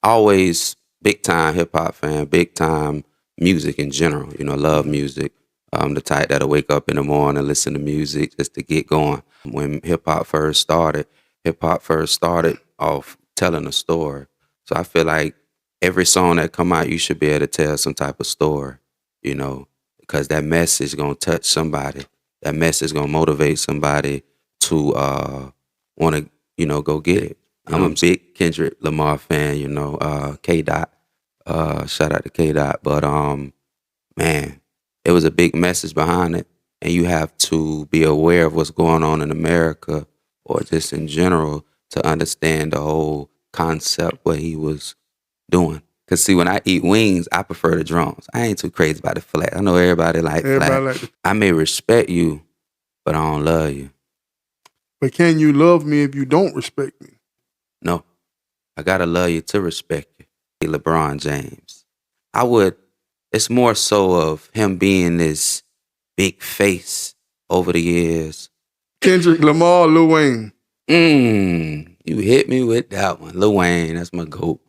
always big time hip hop fan, big time music in general. Love music. The type that'll wake up in the morning and listen to music just to get going. When hip hop first started off telling a story. So I feel like every song that come out, you should be able to tell some type of story, because that message gonna touch somebody. That message gonna motivate somebody to want to, go get it. I'm a big Kendrick Lamar fan, K Dot. Shout out to K Dot. But man, it was a big message behind it. And you have to be aware of what's going on in America or just in general to understand the whole concept what he was doing. Cause see, when I eat wings, I prefer the drums. I ain't too crazy about the flat. I know everybody like flat. I may respect you, but I don't love you. But can you love me if you don't respect me? No, I gotta love you to respect you. LeBron James. It's more so of him being this big face over the years. Kendrick Lamar, Lil Wayne. You hit me with that one. Lil Wayne, that's my GOAT.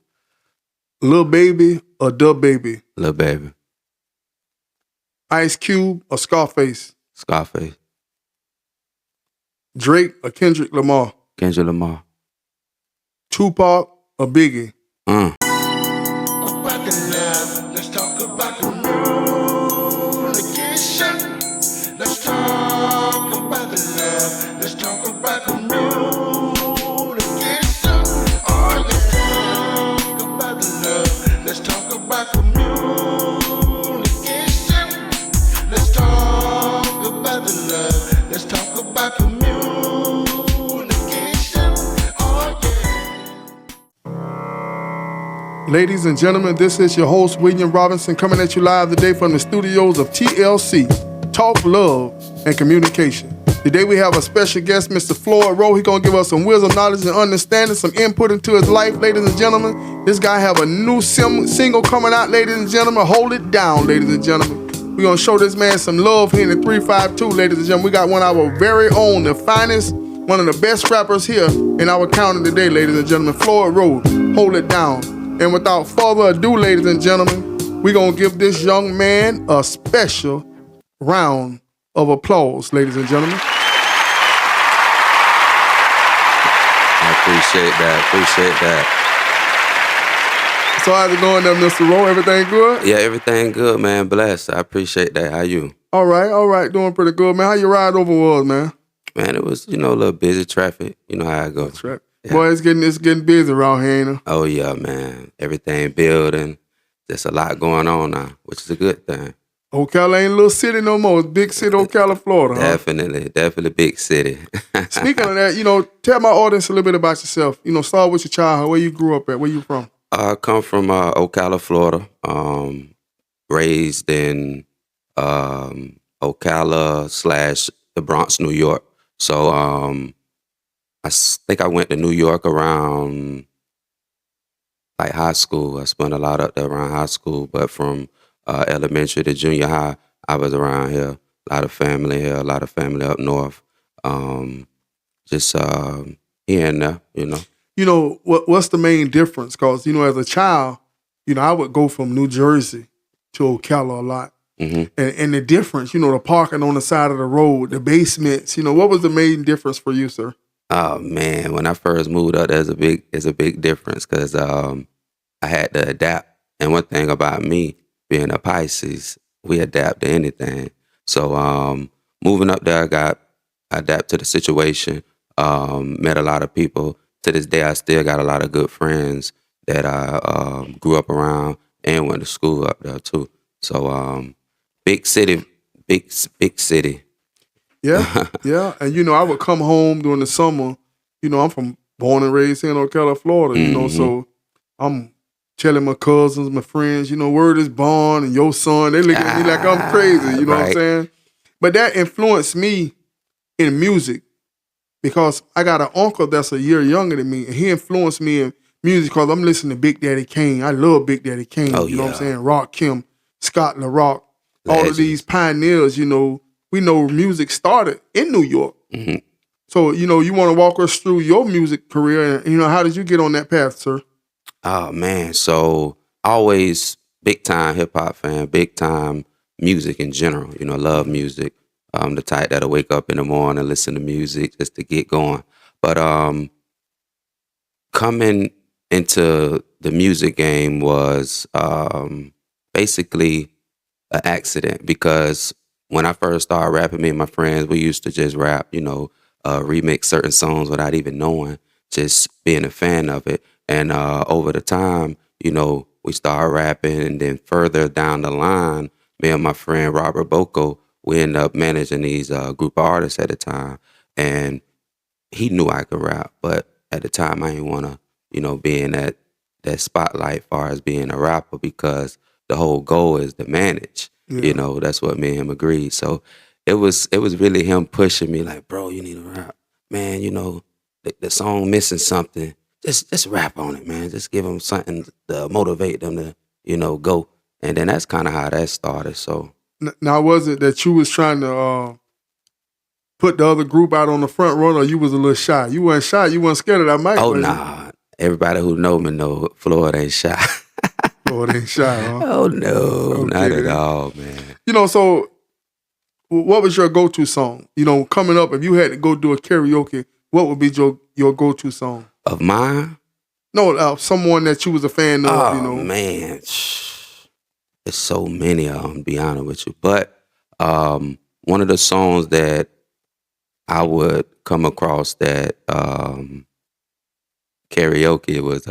Lil Baby or Dub Baby? Lil Baby. Ice Cube or Scarface? Scarface. Drake or Kendrick Lamar? Kendrick Lamar. Tupac or Biggie? Let's talk about communication. Let's talk about the love. Let's talk about communication. Oh, let's talk about the love. Let's talk about communication. Let's talk about the love. Let's talk about communication. Oh, yeah. Ladies and gentlemen, this is your host, William Robinson, coming at you live today from the studios of TLC, Talk, Love, and Communication. Today we have a special guest, Mr. Floyd. He's going to give us some wisdom, knowledge, and understanding, some input into his life, ladies and gentlemen. This guy have a new single coming out, ladies and gentlemen. Hold it down, ladies and gentlemen. We're going to show this man some love here in the 352, ladies and gentlemen. We got one of our very own, the finest, one of the best rappers here in our county today, ladies and gentlemen. Floyd Rose, hold it down. And without further ado, ladies and gentlemen, we're going to give this young man a special round of applause, ladies and gentlemen. I appreciate that. So how's it going there, Mr. Rowe? Everything good? Yeah, everything good, man. Blessed. I appreciate that. How you? All right. Doing pretty good, man. How your ride over was, man? Man, it was, a little busy traffic. You know how it goes. That's right. Yeah. Boy, it's getting busy around here, ain't it? Oh, yeah, man. Everything building. There's a lot going on now, which is a good thing. Ocala ain't a little city no more. It's big city, Ocala, Florida. Definitely big city. Speaking of that, tell my audience a little bit about yourself. Start with your childhood. Where you grew up at? Where you from? I come from Ocala, Florida. Raised in Ocala / the Bronx, New York. So I think I went to New York around like high school. I spent a lot up there around high school, but from elementary to junior high, I was around here. A lot of family here, a lot of family up north. Just here and there, What's the main difference? Because, as a child, I would go from New Jersey to Ocala a lot. Mm-hmm. And the difference, the parking on the side of the road, the basements, what was the main difference for you, sir? Oh man, when I first moved up, there's a big difference because I had to adapt. And one thing about me being a Pisces, we adapt to anything. So moving up there, I adapted to the situation. Met a lot of people. To this day, I still got a lot of good friends that I grew up around and went to school up there too. So big city. Yeah. And, I would come home during the summer. I'm born and raised here in Ocala, Florida, Mm-hmm. so I'm telling my cousins, my friends, word is born and your son, they look at me like I'm crazy, know what I'm saying? But that influenced me in music because I got an uncle that's a year younger than me, and he influenced me in music because I'm listening to Big Daddy Kane. I love Big Daddy Kane, you know what I'm saying? Rock Kim, Scott LaRock, all of these pioneers, we know music started in New York. Mm-hmm. So, you want to walk us through your music career and, how did you get on that path, sir? Oh man, so always big time hip hop fan, big time music in general. Love music. The type that'll wake up in the morning, listen to music just to get going. But coming into the music game was basically an accident because when I first started rapping, me and my friends, we used to just rap, remix certain songs without even knowing, just being a fan of it. And over the time, we started rapping, and then further down the line, me and my friend Robert Boko, we ended up managing these group of artists at the time, and he knew I could rap, but at the time I didn't want to, be in that spotlight far as being a rapper because the whole goal is to manage. Yeah. That's what me and him agreed. So it was really him pushing me like, bro, you need to rap, man. The song missing something. Just rap on it, man. Just give them something to motivate them to, go. And then that's kind of how that started. So Now, was it that you was trying to put the other group out on the front run, or you was a little shy? You weren't shy. You weren't scared of that mic. oh was you? nah, everybody who know me know Floyd ain't shy. Lord ain't shy, huh? Oh no, Okay, not at then. all, man. So what was your go-to song? Coming up, if you had to go do a karaoke, what would be your go-to song? Of mine, No, someone that you was a fan of. oh man, there's so many of them. To be honest with you, but one of the songs that I would come across that karaoke was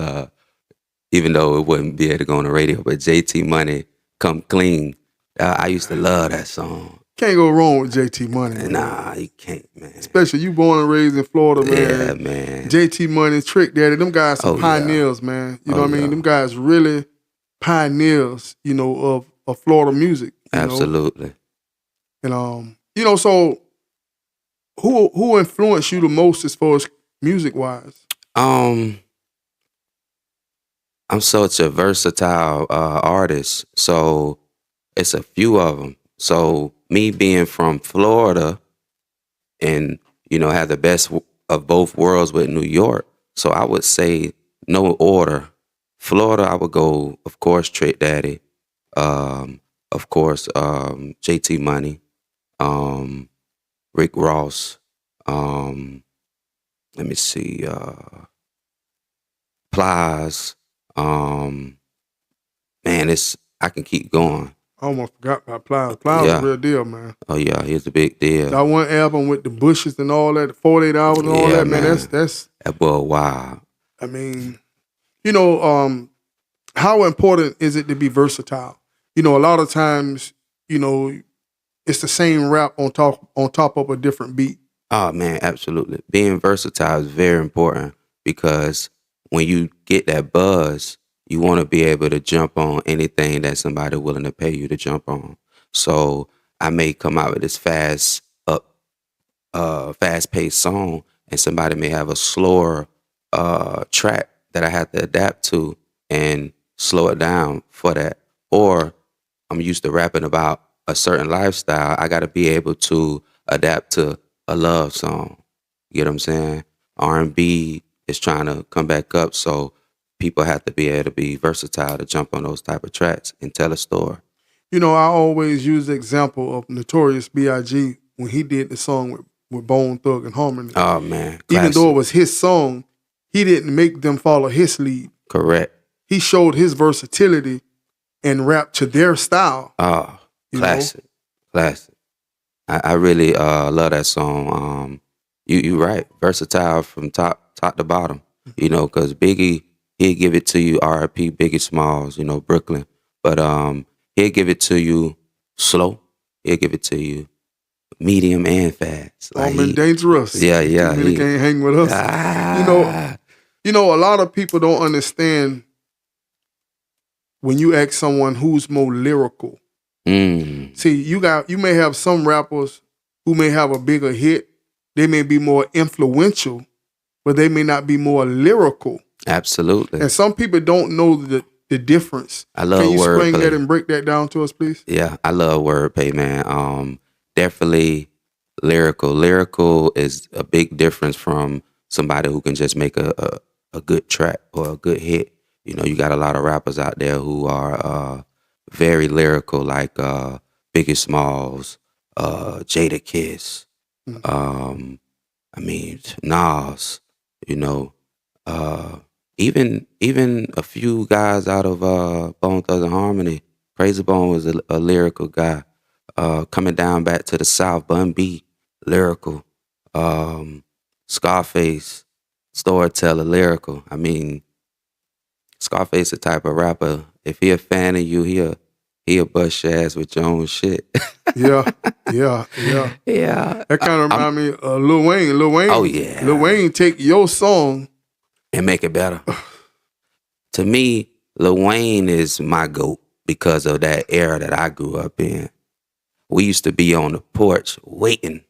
even though it wouldn't be able to go on the radio, but JT Money, Come Clean. I used to love that song. Can't go wrong with JT Money, man. Nah, you can't, man. Especially you born and raised in Florida, man. Yeah, man. JT Money, Trick Daddy, them guys some Oh, yeah. pioneers, man. You know what I mean? yeah. Them guys really pioneers, of Florida music. Absolutely. And so who influenced you the most as far as music wise? I'm such a versatile artist, so it's a few of them. So me being from Florida and, have the best of both worlds with New York. So I would say no order. Florida, I would go, of course, Trick Daddy, of course, JT Money, Rick Ross, let me see, Plies, man, I can keep going. I almost forgot about Plies. Plies Yeah. is a real deal, man. Oh yeah, here's a big deal. That one album with the bushes and all that, 48 hours and all Yeah, that, man. man. That's That boy, wow. I mean, how important is it to be versatile? A lot of times, it's the same rap on top of a different beat. Oh man, absolutely. Being versatile is very important because when you get that buzz, you want to be able to jump on anything that somebody willing to pay you to jump on. So I may come out with this fast-paced song, and somebody may have a slower track that I have to adapt to and slow it down for that. Or I'm used to rapping about a certain lifestyle. I got to be able to adapt to a love song. You get what I'm saying? R&B is trying to come back up, so people have to be able to be versatile to jump on those type of tracks and tell a story. I always use the example of Notorious B.I.G. when he did the song with Bone Thug and Harmony. Oh man, Even though it classic. was his song, he didn't make them follow his lead. Correct. He showed his versatility and rapped to their style. Oh, You classic, classic. I really love that song. You right, versatile from top to bottom. Because Biggie, he'd give it to you R.I.P. Biggie Smalls, Brooklyn, but he'll give it to you slow. He'll give it to you medium and fast. Man, dangerous. Yeah. He can't hang with us. Ah, A lot of people don't understand when you ask someone who's more lyrical. See, you may have some rappers who may have a bigger hit. They may be more influential, but they may not be more lyrical. absolutely. And some people don't know the difference. I love Can you explain wordplay. that and break that down to us, please? Yeah, I love wordplay, man. Definitely lyrical. Lyrical is a big difference from somebody who can just make a good track or a good hit. You know, you got a lot of rappers out there who are very lyrical, like Biggie Smalls, Jada Kiss, Mhm. um, I mean Nas. You know, uh, even a few guys out of Bone Thugs and Harmony. Crazy Bone was a lyrical guy. Coming down back to the South, Bun B, lyrical. Um, Scarface, storyteller, lyrical. I mean, Scarface the type of rapper. If he a fan of you, he'll bust your ass with your own shit. Yeah, yeah. Yeah, That kind of I'm. remind me of Lil Wayne. Oh Lil yeah, Wayne take your song. and make it better. To me, Lil Wayne is my goat because of that era that I grew up in. We used to be on the porch waiting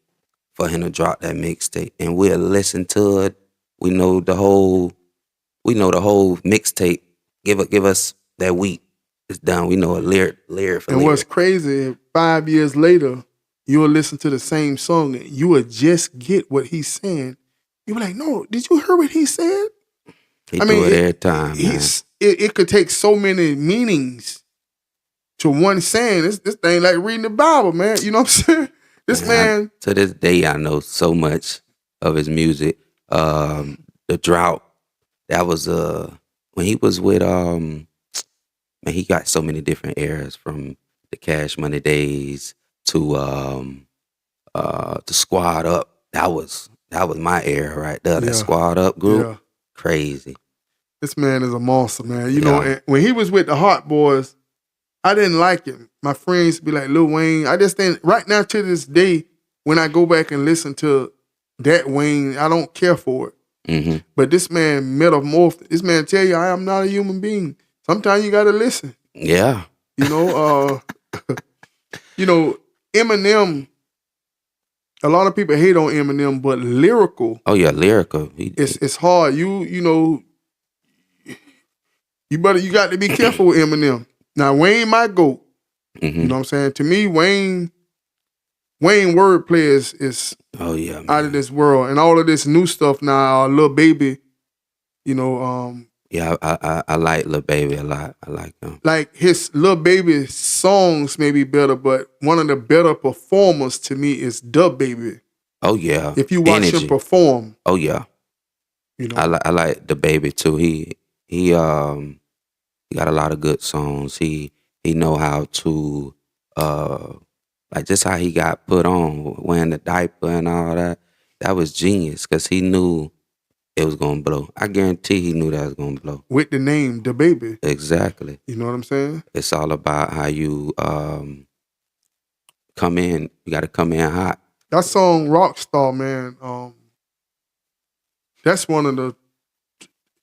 for him to drop that mixtape, and we'll listen to it. We know the whole. We know the whole mixtape. Give us that week. It's done. We know a lyric for And what's lyric. crazy, 5 years later, you'll listen to the same song and you will just get what he's saying. You'll be like, no, did you hear what he said? He I do mean, it every time, man. it could take so many meanings to one saying. This thing like reading the Bible, man. You know what I'm saying? This Man, man, to this day, I know so much of his music. The drought. That was when he was with man. He got so many different eras from the Cash Money days to Squad Up. That was my era right there. That yeah, Squad Up group, yeah. crazy. This man is a monster, man. You know, Yeah. and when he was with the Hot Boys, I didn't like him. My friends be like, Lil Wayne. I just think right now to this day, when I go back and listen to that Wayne, I don't care for it. Hmm. But this man metamorphed. This man tell you, I am not a human being. Sometimes you gotta listen. Yeah. You know, you know, Eminem. A lot of people hate on Eminem, but lyrical, Oh yeah, lyrical. it's hard. You know, you got to be careful with Eminem. Now Wayne, my goat. Hmm. You know what I'm saying? To me, Wayne wordplay is Oh yeah, out of man. this world, and all of this new stuff now. Lil Baby, you know, Yeah, I like Lil Baby a lot. I like him. like his Lil Baby songs may be better, but one of the better performers to me is Dub Baby. Oh yeah, If you watch him energy. perform, Oh yeah, you know, I like the Baby too. He got a lot of good songs. He know how to uh like just how he got put on wearing the diaper and all that. That was genius because he knew it was gonna blow. I guarantee he knew that was gonna blow. with the name Da Baby. Exactly. You know what I'm saying? It's all about how you come in. You got to come in hot. That song Rockstar, man, that's one of the,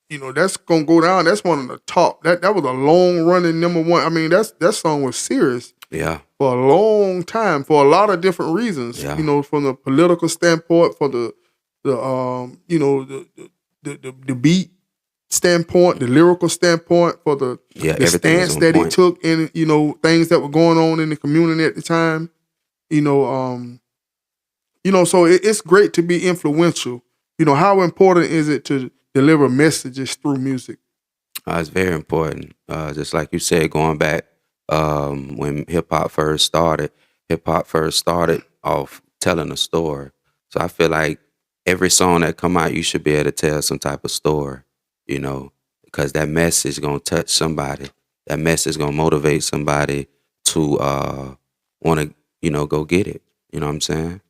you know, that's gonna go down. That's one of the top. That was a long running number one. I mean, that song was serious Yeah, for a long time for a lot of different reasons. Yeah. You know, from the political standpoint, for the you know, the beat standpoint, the lyrical standpoint, for the yeah. the Everything was stance on that he point. took in, you know, things that were going on in the community at the time. You know, so it's great to be influential. You know, how important is it to deliver messages through music? It's very important. Just like you said, going back when hip hop first started off telling a story. So I feel like every song that come out, you should be able to tell some type of story, you know, because that message gonna touch somebody. That message gonna motivate somebody to want to, go get it. You know what I'm saying?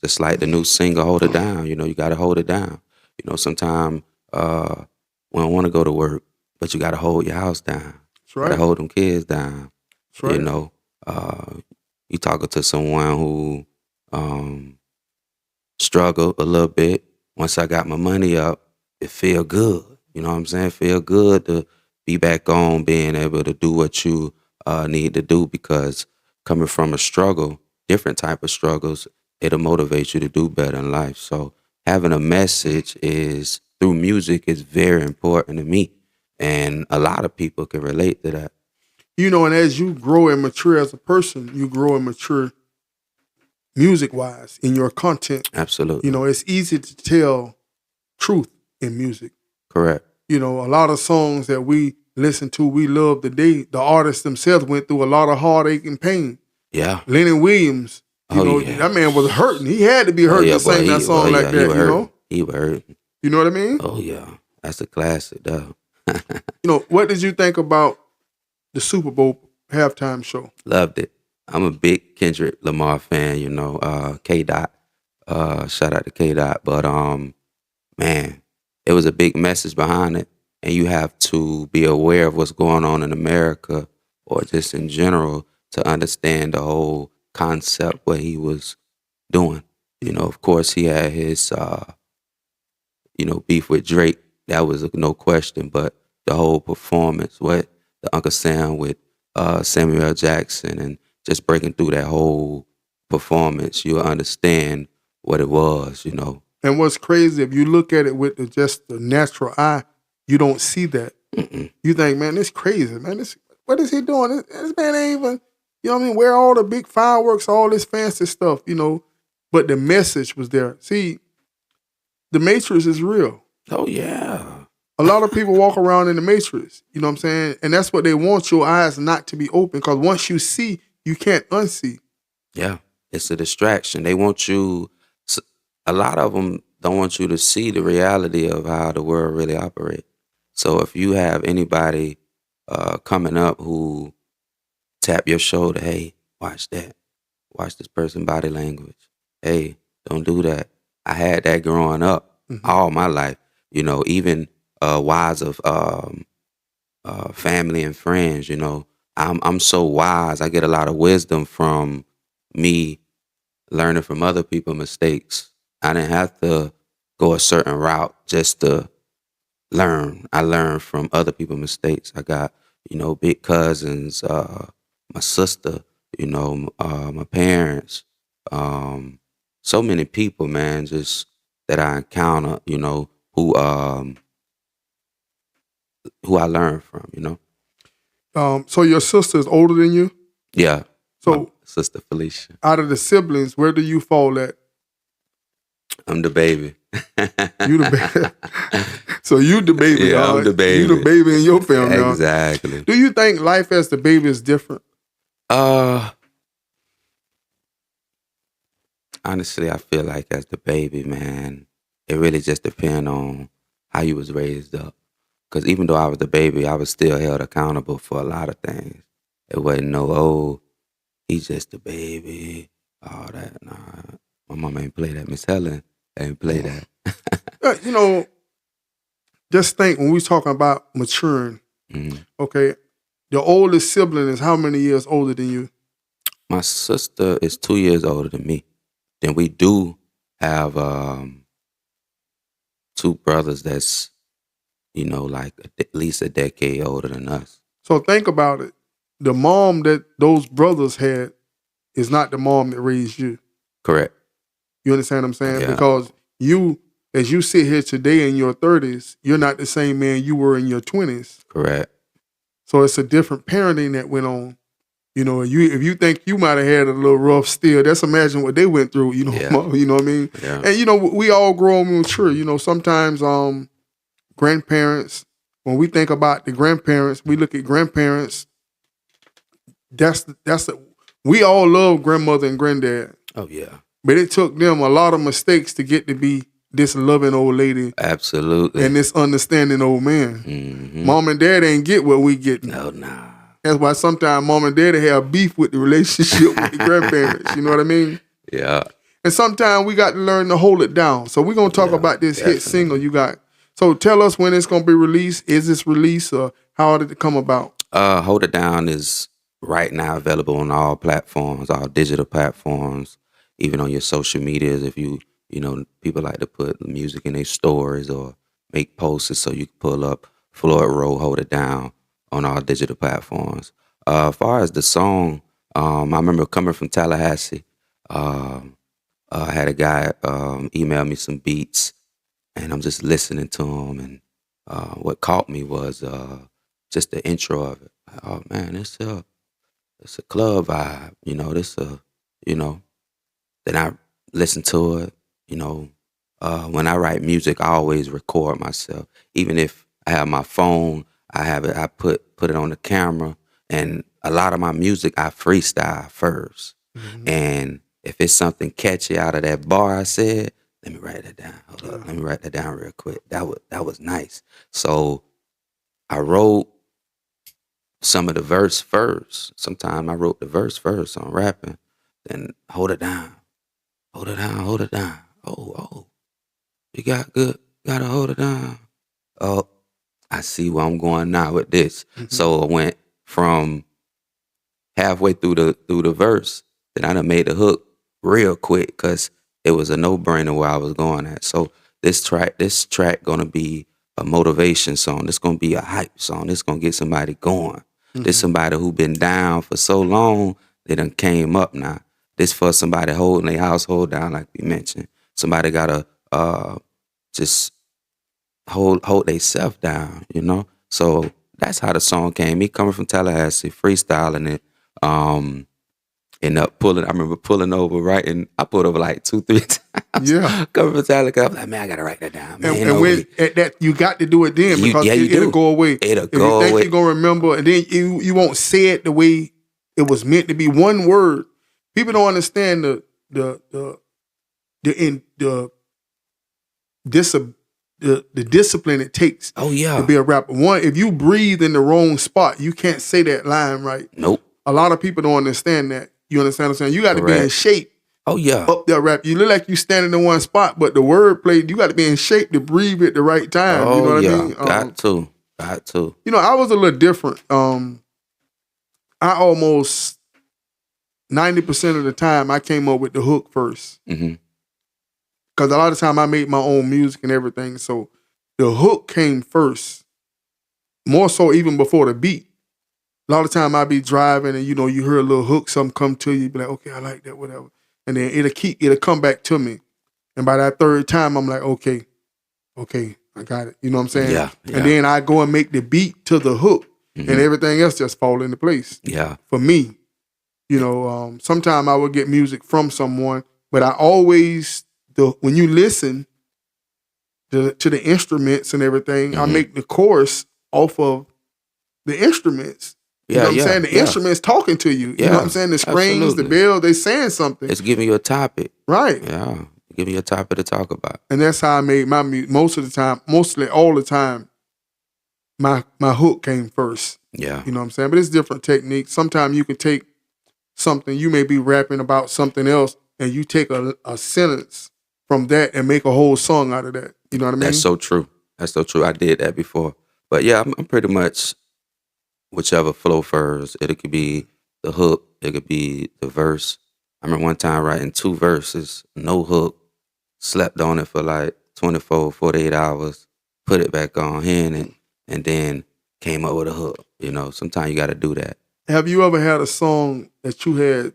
Just like the new single, "Hold It Down." You know, you gotta hold it down. You know, sometimes we don't want to go to work, but you got to hold your house down. That's Got to right. hold them kids down. That's You right. know, uh, you talking to someone who um, struggled a little bit. Once I got my money up, it feel good. You know what I'm saying? Feel good to be back on, being able to do what you need to do because coming from a struggle, different type of struggles, it'll motivate you to do better in life. So having a message is through music is very important to me, and a lot of people can relate to that. You know, and as you grow and mature as a person, you grow and mature music wise in your content. Absolutely. You know, it's easy to tell truth in music. Correct. You know, a lot of songs that we listen to, we love today. The artists themselves went through a lot of heartache and pain. Yeah. Lenny Williams, you Oh know, yeah. that man was hurting. He had to be hurting to sing that song like he that, was you know? hurting. He was hurting. You know what I mean? Oh yeah. That's a classic though. You know, what did you think about the Super Bowl halftime show? Loved it. I'm a big Kendrick Lamar fan, you know, K Dot. Shout out to K Dot. But man, it was a big message behind it. And you have to be aware of what's going on in America or just in general to understand the whole concept what he was doing. You know, of course he had his beef with Drake. That was no question, but the whole performance, what the Uncle Sam with Samuel L. Jackson and just breaking through that whole performance, you'll understand what it was, you know. And what's crazy, if you look at it with just the natural eye, you don't see that. You think, man, this crazy, man. What is he doing? This man ain't even, you know what I mean? Where all the big fireworks, all this fancy stuff, you know. But the message was there. See, the Matrix is real. Oh, yeah. A lot of people walk around in the Matrix, you know what I'm saying? And that's what they want your eyes not to be open, because once you see, you can't unsee. Yeah, it's a distraction. They want you, a lot of them don't want you to see the reality of how the world really operates. So if you have anybody coming up who tap your shoulder, hey, watch that. Watch this person's body language. Hey, don't do that. I had that growing up all my life. You know, even wise of family and friends. You know, I'm so wise. I get a lot of wisdom from me learning from other people's mistakes. I didn't have to go a certain route just to learn. I learned from other people's mistakes. I got, you know, big cousins, my sister, you know, my parents, so many people, man, just that I encounter, you know, who I learned from, you know. So your sister is older than you? Yeah. So my sister Felicia. out of the siblings, where do you fall at? I'm the baby. You the baby. So you the baby. Yeah, I'm the baby. You the baby in your family. huh? Exactly. Do you think life as the baby is different? Honestly, I feel like as the baby, man, it really just depends on how you was raised up. Because even though I was the baby, I was still held accountable for a lot of things. It wasn't no, oh, he's just a baby, all that. Nah, my mom ain't play that. Miss Helen ain't play that. You know, just think when we talking about maturing, okay, the oldest sibling is how many years older than you? My sister is 2 years older than me. Then we do have two brothers that's, you know, like at least a decade older than us. So think about it. The mom that those brothers had is not the mom that raised you. Correct. You understand what I'm saying? Yeah. Because you, as you sit here today in your 30s, you're not the same man you were in your 20s. Correct. So it's a different parenting that went on. You know, if you think you might have had a little rough still, just imagine what they went through, you know, Yeah. you know what I mean? Yeah. And, you know, we all grow and mature. You know, sometimes grandparents, when we think about the grandparents, we look at grandparents, we all love grandmother and granddad. Oh, yeah. But it took them a lot of mistakes to get to be this loving old lady Absolutely. and this understanding old man. Mhm. Mom and dad ain't get what we get. No, nah. That's why sometimes mom and daddy have beef with the relationship with the grandparents. You know what I mean? Yeah. And sometimes we got to learn to hold it down. So we're going to talk about this hit single you got. So tell us when it's going to be released. Is this released or how did it come about? Hold It Down is right now available on all platforms, all digital platforms, even on your social medias. If you know, people like to put music in their stories or make posts so you can pull up Floyd Rowe, Hold It Down on all digital platforms. As far as the song, I remember coming from Tallahassee. I had a guy email me some beats, and I'm just listening to them. And what caught me was just the intro of it. Oh man, it's a club vibe. You know, Then I listened to it. You know, when I write music, I always record myself, even if I have my phone. I have it. I put it on the camera, and a lot of my music I freestyle first. And if it's something catchy out of that bar I said, let me write that down. Hold up, let me write that down real quick. That was nice. So I wrote some of the verse first. Sometimes I wrote the verse first on rapping. Then hold it down. Hold it down, hold it down. Oh, you gotta hold it down. Oh, I see where I'm going now with this. So I went from halfway through the verse, then I done made the hook real quick because it was a no-brainer where I was going at. So this track gonna be a motivation song. This gonna be a hype song. This gonna get somebody going. This somebody who been down for so long, they done came up now. This for somebody holding their household down, like we mentioned. Somebody gotta just hold they self down, you know. So that's how the song came. Me coming from Tallahassee, freestyling it, end up pulling. I remember pulling over, right, and I pulled over like 2-3 times. Yeah. Coming from Tallahassee, I was like, man, I gotta write that down. Man, And when at that, you got to do it then because it'll go away. It'll if go you think away. you're gonna remember, and then you won't say it the way it was meant to be. One word. People don't understand the discipline it takes Oh yeah. to be a rapper. One, if you breathe in the wrong spot, you can't say that line right. Nope. A lot of people don't understand that. You understand what I'm saying? You got to be in Correct. shape Oh yeah. up there rap. You look like you standing in one spot, but the word play, you got to be in shape to breathe at the right time. Oh you know what yeah. I mean? Got to. You know, I was a little different. I almost 90% of the time I came up with the hook first. Mm-hmm. Because a lot of time I made my own music and everything. So the hook came first. More so even before the beat. A lot of time I be driving and you hear a little hook, something come to you, be like, okay, I like that, whatever. And then it'll come back to me. And by that third time, I'm like, okay, I got it. You know what I'm saying? Yeah. And then I go and make the beat to the hook and everything else just fall into place. Yeah. For me. Sometimes I would get music from someone, but I always, when you listen to the instruments and everything, I make the chorus off of the instruments. You know what I'm saying? The instruments talking to you. You know what I'm saying? The strings, the bell, they saying something. It's giving you a topic. Right. Yeah. Giving you a topic to talk about. And that's how I made my music. Mostly all the time, my hook came first. Yeah. You know what I'm saying? But it's different techniques. Sometimes you can take something, you may be rapping about something else, and you take a sentence from that and make a whole song out of that. You know what I mean? That's so true. I did that before. But yeah, I'm pretty much whichever flow first. It could be the hook. It could be the verse. I remember one time writing 2 verses, no hook, slept on it for like 24, 48 hours, put it back on, hand it, and then came up with a hook. Sometimes you got to do that. Have you ever had a song that you had,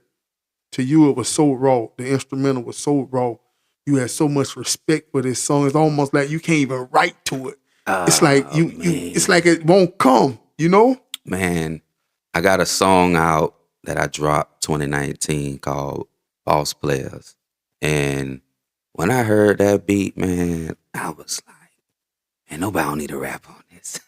to you it was so raw, the instrumental was so raw, you had so much respect for this song, it's almost like you can't even write to it. It's like it's like it won't come, Man, I got a song out that I dropped 2019 called Boss Players. And when I heard that beat, man, I was like, man, nobody don't need to rap on this.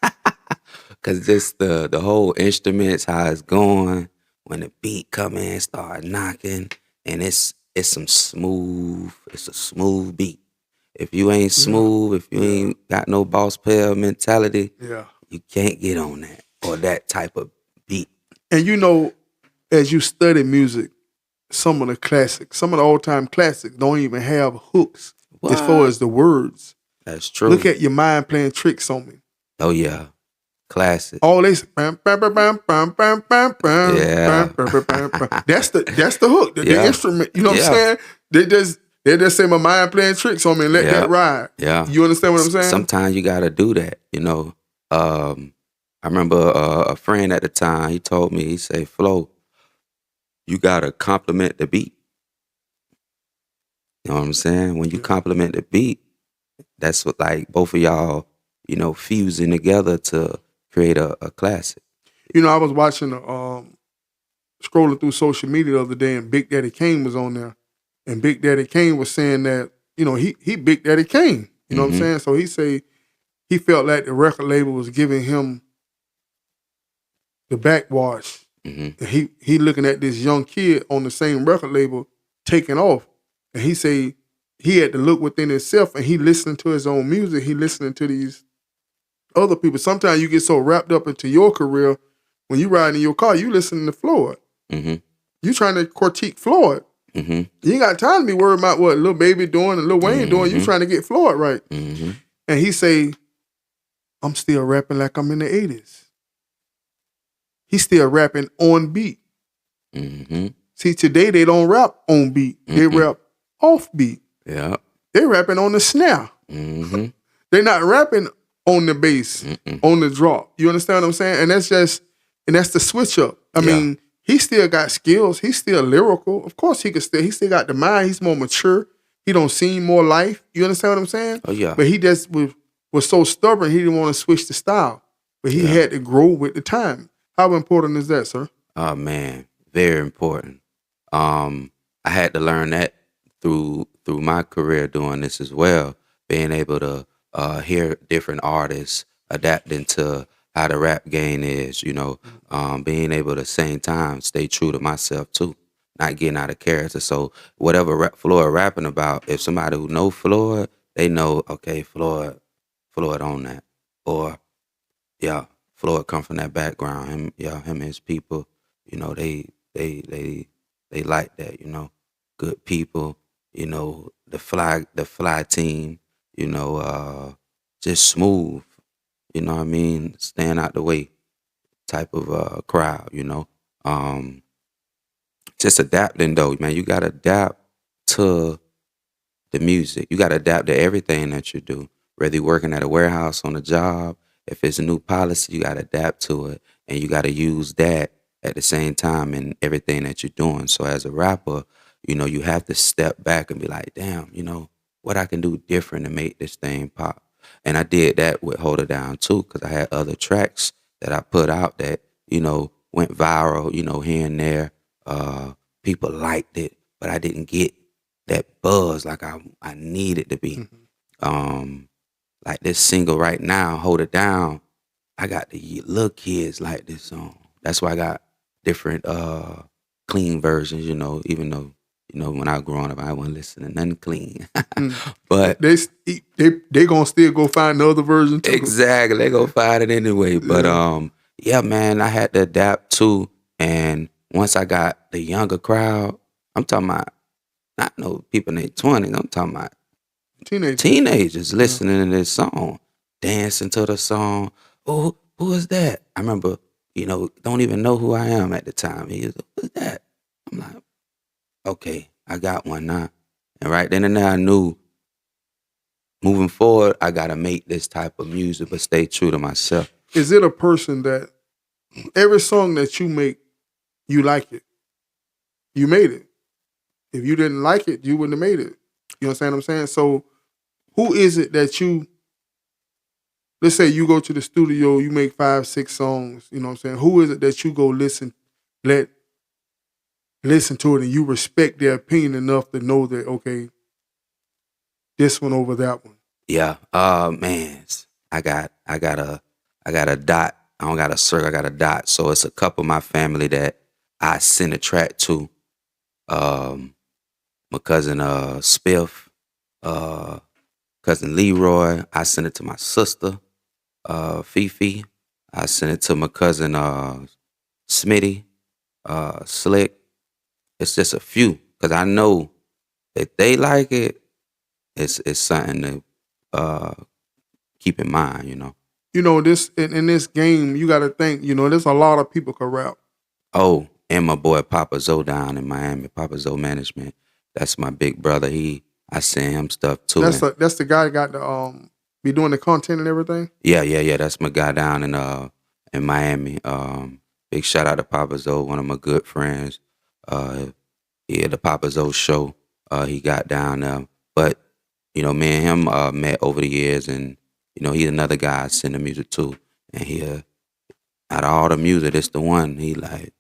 Cause just the whole instruments, how it's going, when the beat come in, start knocking, and it's a smooth beat. If you ain't smooth, if you ain't got no boss player mentality, you can't get on that or that type of beat. And as you study music, some of the all-time classics don't even have hooks as far as the words. That's true. Look at Your Mind Playing Tricks on Me. Oh yeah. Classic. All they say, bam, bam, bam, bam, bam, bam, bam, bam, Yeah. bam, bam, bam, bam. That's the hook, the Yeah. instrument. You know what I'm Yeah. saying? They just say My Mind Playing Tricks on Me and let that ride. Yeah. You understand what I'm saying? Sometimes you gotta do that, I remember a friend at the time, he told me, he said, Flo, you gotta compliment the beat. You know what I'm saying? When you compliment the beat, that's what, like, both of y'all, fusing together to create a classic. I was watching, scrolling through social media the other day, and Big Daddy Kane was on there. And Big Daddy Kane was saying that, he Big Daddy Kane. You know what I'm saying? So he he felt like the record label was giving him the backwash. Mm-hmm. And he looking at this young kid on the same record label taking off. And he say he had to look within himself, and he listening to his own music. He listening to these other people. Sometimes you get so wrapped up into your career, when you ride in your car, you listening to Floyd. Mm-hmm. You trying to critique Floyd. Mm-hmm. You ain't got time to be worried about what Lil Baby doing and Lil Wayne doing. You trying to get Floyd right. Mm-hmm. And he say, I'm still rapping like I'm in the 80s. He's still rapping on beat. Mm-hmm. See, today they don't rap on beat. They rap off beat. Yeah. They rapping on the snare. Mm-hmm. They're not rapping on the bass, on the drop. You understand what I'm saying? And that's the switch up. I mean, he still got skills. He's still lyrical. Of course he still got the mind. He's more mature. He don't seem more life. You understand what I'm saying? Oh, yeah. But he just was so stubborn, he didn't want to switch the style. But he had to grow with the time. How important is that, sir? Oh man, very important. I had to learn that through my career doing this as well. Being able to hear different artists adapting to how the rap game is, being able to same time stay true to myself too, not getting out of character. So whatever Floyd rapping about, if somebody who know Floyd, they know, okay, Floyd on that, or yeah, Floyd come from that background. Him and his people, they like that, good people, the fly team, just smooth, you know what I mean, stand out the way type of crowd, just adapting though, man. You gotta adapt to the music. You gotta adapt to everything that you do. Whether you're working at a warehouse, on a job, if it's a new policy, you gotta adapt to it, and you gotta use that at the same time in everything that you're doing. So as a rapper, you have to step back and be like, damn, what I can do different to make this thing pop. And I did that with Hold It Down too, because I had other tracks that I put out that, went viral, here and there. People liked it, but I didn't get that buzz like I needed to be. Like this single right now, Hold It Down, I got the little kids like this song. That's why I got different clean versions, even though, when I was growing up, I wasn't listening to nothing clean. But they gonna still go find the other version too. Exactly, they gonna find it anyway. But yeah, man, I had to adapt too. And once I got the younger crowd, I'm talking about not no people in their 20s, I'm talking about teenagers listening to this song, dancing to the song. Oh, who is that? I remember, don't even know who I am at the time. He was, who is that? I'm like, okay, I got one now. And right then and there, I knew moving forward, I got to make this type of music, but stay true to myself. Is it a person that every song that you make, you like it? You made it. If you didn't like it, you wouldn't have made it. You understand what I'm saying? So who is it that let's say you go to the studio, you make 5, 6 songs, you know what I'm saying? Who is it that you go listen to it and you respect their opinion enough to know that, okay, this one over that one? Yeah. Man, I got a dot. I don't got a circle, I got a dot. So it's a couple of my family that I send a track to. My cousin Spiff, cousin Leroy. I sent it to my sister, Fifi. I sent it to my cousin Smitty, Slick. It's just a few, because I know if they like it, it's something to keep in mind, This in this game, you got to think, there's a lot of people can rap. Oh, and my boy Papa Zoe down in Miami, Papa Zoe Management. That's my big brother. I send him stuff too. That's the guy that got the be doing the content and everything. Yeah. That's my guy down in Miami. Big shout out to Papa Zoe, one of my good friends. The Papa Zoe show he got down there. But me and him met over the years, and he's another guy I send the music to, and he out of all the music, it's the one he like,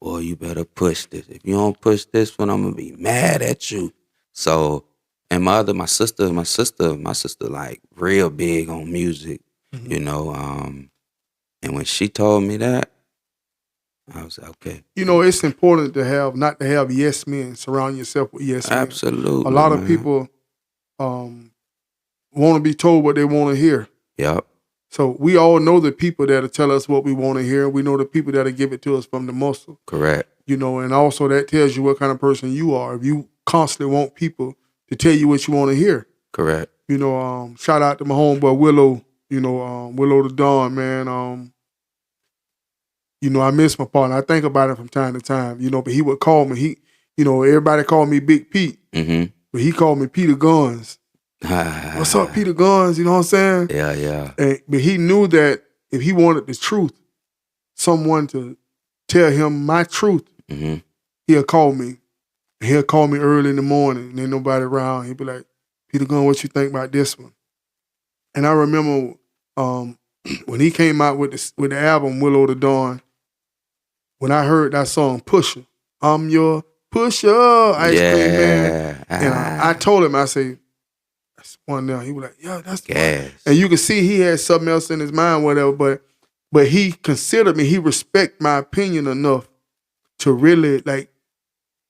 boy, you better push this. If you don't push this one, I'm gonna be mad at you. So, and my sister like real big on music. you know. And when she told me that, I was like, okay, You know, it's important to have not to have yes men. Surround yourself with yes men. A absolutely, lot of man. people want to be told what they want to hear. Yep, So we all know the people that'll tell us what we want to hear. We know the people that'll give it to us from the muscle. correct. You know, and also that tells you what kind of person you are. If you constantly want people to tell you what you want to hear. Correct. You know, shout out to my homeboy Willow. You know, Willow the Dawn, man. You know, I miss my partner. I think about it from time to time. You know, but he would call me. Everybody called me Big Pete, Mm-hmm. but he called me Peter Guns. What's up, Peter Guns? You know what I'm saying? Yeah, yeah. But he knew that if he wanted the truth, someone to tell him my truth, Mm-hmm. he'll call me. He'll call me early in the morning, and ain't nobody around. He'll be like, Peter Gunn, what you think about this one? And I remember when he came out with the album Willow the Dawn, when I heard that song Pusher, I'm your pusher, Ice Cream Man. And I told him, I say, that's one now. He was like, yeah, that's the one. Gas. And you can see he had something else in his mind, whatever, but he considered me, he respect my opinion enough to really like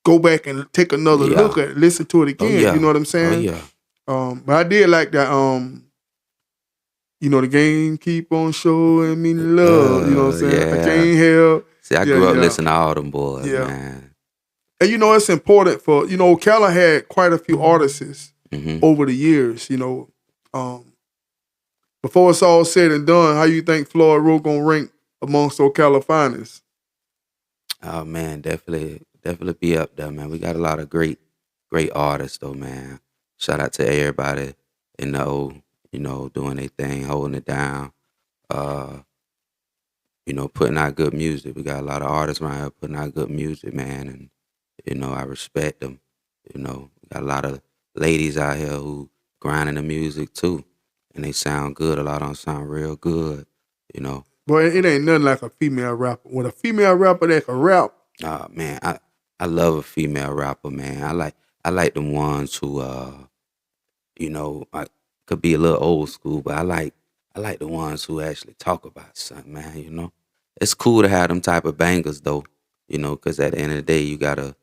go back and take another look at it, listen to it again. yeah. You know what I'm saying? Oh, yeah. But I did like that, the game keep on showing me love. You know what I'm saying? I Yeah. can't help. See, I grew up listening to all them boys, man. And it's important for, Ocala had quite a few artists over the years, Before it's all said and done, how you think Floyd Rowe gonna rank amongst Ocala finest? Oh, man, definitely be up there, man. We got a lot of great artists, though, man. Shout out to everybody in the doing their thing, holding it down. Putting out good music. We got a lot of artists around here putting out good music, man, and I respect them. We got a lot of ladies out here who grinding the music too, and they sound good. A lot of them sound real good. But it ain't nothing like a female rapper. With a female rapper that can rap, Man, I love a female rapper, man. I like them ones who I could be a little old school, but I like the ones who actually talk about something, man. It's cool to have them type of bangers though, because at the end of the day you gotta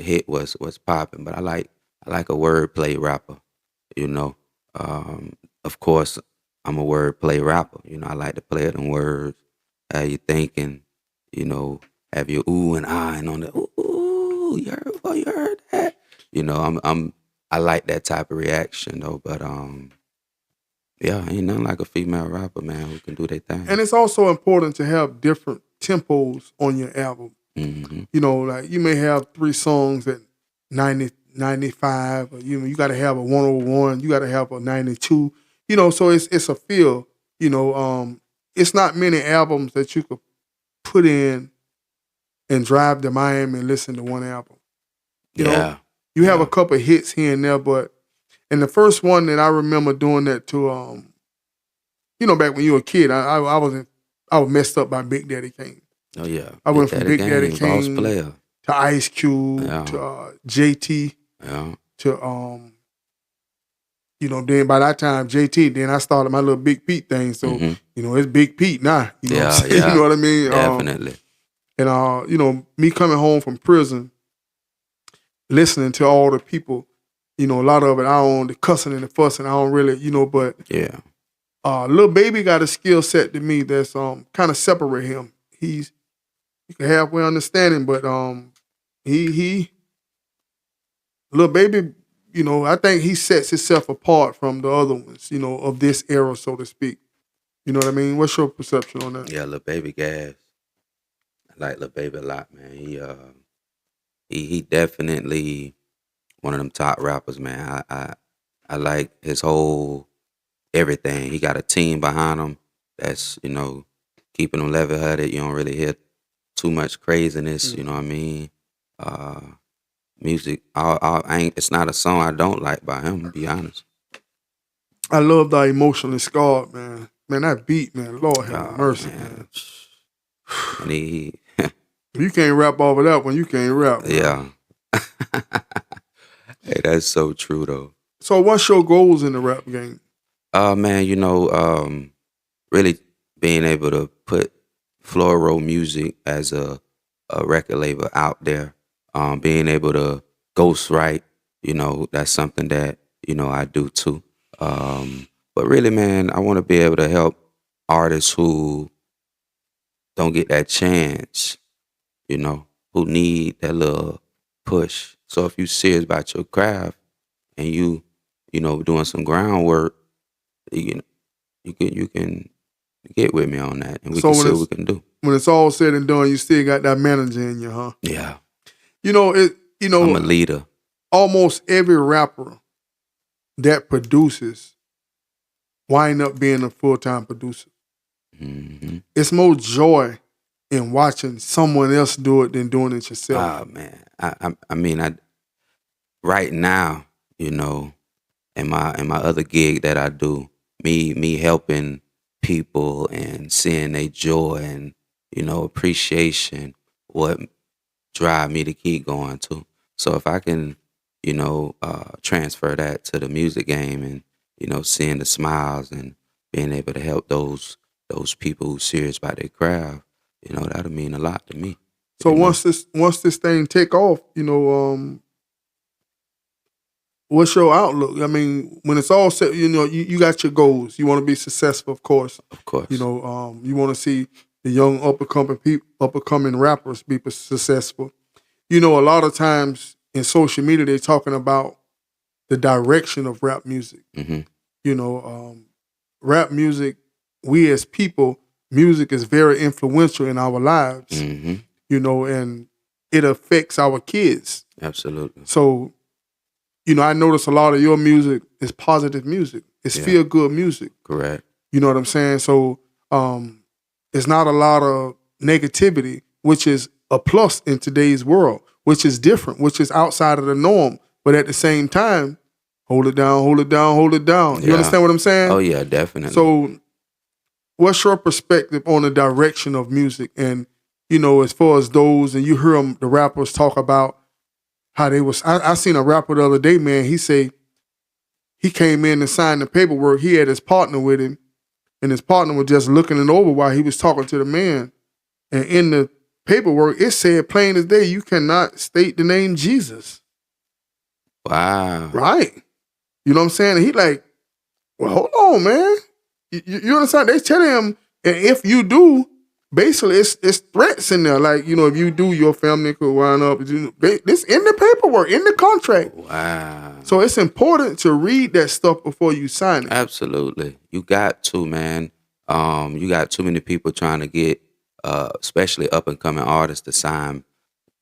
hit what's popping. But I like a wordplay rapper, you know. Of course I'm a wordplay rapper, I like to play them words, how you thinking, have your ooh and ah and on the ooh, you heard that? I like that type of reaction though, but yeah, ain't nothing like a female rapper, man, who can do their thing. and it's also important to have different tempos on your album. Mm-hmm. Like you may have 3 songs at 90, 95, or you got to have a 101, you got to have a 92. So it's a feel. It's not many albums that you could put in and drive to Miami and listen to one album. You have a couple of hits here and there, but and the first one that I remember doing that to, back when you were a kid, I was messed up by Big Daddy Kane. Oh yeah, I went from Big Daddy boss Kane player. to Ice Cube to JT to then by that time JT, then I started my little Big Pete thing. So it's Big Pete now. You know what I'm saying? You know what I mean? Definitely. And me coming home from prison, listening to all the people, a lot of it I don't, the cussing and the fussing, I don't really, but Yeah. Lil Baby got a skill set to me that's kind of separate him. You can halfway understand him, but he Lil Baby, I think he sets himself apart from the other ones, of this era, so to speak. You know what I mean? What's your perception on that? Yeah, Lil Baby gas. I like Lil Baby a lot, man. He definitely one of them top rappers, man. I like his whole everything. He got a team behind him that's, keeping him level-headed. You don't really hear too much craziness, you know what I mean? Music, it's not a song I don't like by him, to be honest. I love the Emotionally Scarred, man. Man, that beat, man, Lord have mercy, man. And he If you can't rap off of that one, you can't rap. Man. yeah. Hey, that's so true, though. So what's your goals in the rap game? Man, really being able to put Floyd Rowe music as a record label out there, being able to ghostwrite, that's something that, I do too. But really, man, I want to be able to help artists who don't get that chance, who need that little push. So if you serious about your craft and you doing some groundwork, you, you can get with me on that, and we So can when see what it's we can do. when it's all said and done, you still got that manager in you, huh? Yeah, You know it. You know, I'm a leader. almost every rapper that produces wind up being a full-time producer. Hmm. It's more joy in watching someone else do it than doing it yourself. Oh man, I mean, right now, in my other gig that I do, me helping people and seeing their joy and appreciation, what drive me to keep going too. So if I can, transfer that to the music game and seeing the smiles and being able to help those people who serious about their craft, that'll mean a lot to me. So You know, once this thing take off, what's your outlook? I mean, when it's all set, you got your goals. You want to be successful, of course. of course. You want to see the young up and coming rappers be successful. A lot of times in social media they're talking about the direction of rap music. Hmm. Rap music, we as people, music is very influential in our lives. Hmm. And it affects our kids. Absolutely. So, I notice a lot of your music is positive music. It's Yeah. feel good music. Correct. You know what I'm saying? So, it's not a lot of negativity, which is a plus in today's world, which is different, which is outside of the norm. But at the same time, hold it down, hold it down, hold it down. You Yeah. understand what I'm saying? Oh yeah, definitely. So, what's your perspective on the direction of music? And, as far as those, and you hear the rappers talk about how they was, I seen a rapper the other day, man, he say he came in and signed the paperwork. He had his partner with him, and his partner was just looking it over while he was talking to the man. And in the paperwork, it said plain as day, you cannot state the name Jesus. Wow. Right. You know what I'm saying? And he like, well, hold on, man. You understand? They tell him, and if you do, basically it's threats in there. Like, if you do, your family could wind up. This in the paperwork, in the contract. Wow. So it's important to read that stuff before you sign it. Absolutely. You got to, man. You got too many people trying to get, especially up and coming artists, to sign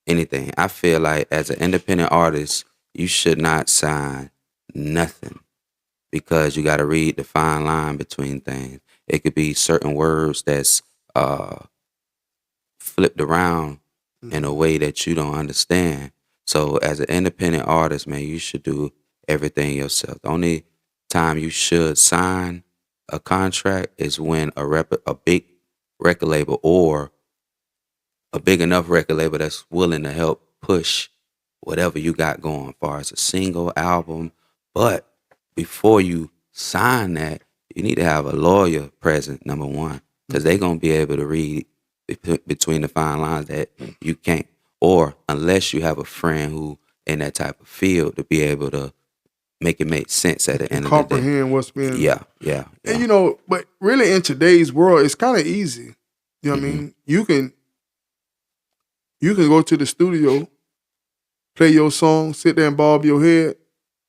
anything. I feel like as an independent artist, you should not sign nothing because you got to read the fine line between things. It could be certain words that's flipped around in a way that you don't understand. So as an independent artist, man, you should do everything yourself. The only time you should sign a contract is when a big record label or a big enough record label that's willing to help push whatever you got going as far as a single album. But before you sign that, you need to have a lawyer present, number one, because they're going to be able to read between the fine lines that you can't. Or unless you have a friend who in that type of field to be able to make it make sense at the end of the day. Comprehend what's being. Yeah. And but really in today's world, it's kind of easy. You know what I mean? You can go to the studio, play your song, sit there and bob your head,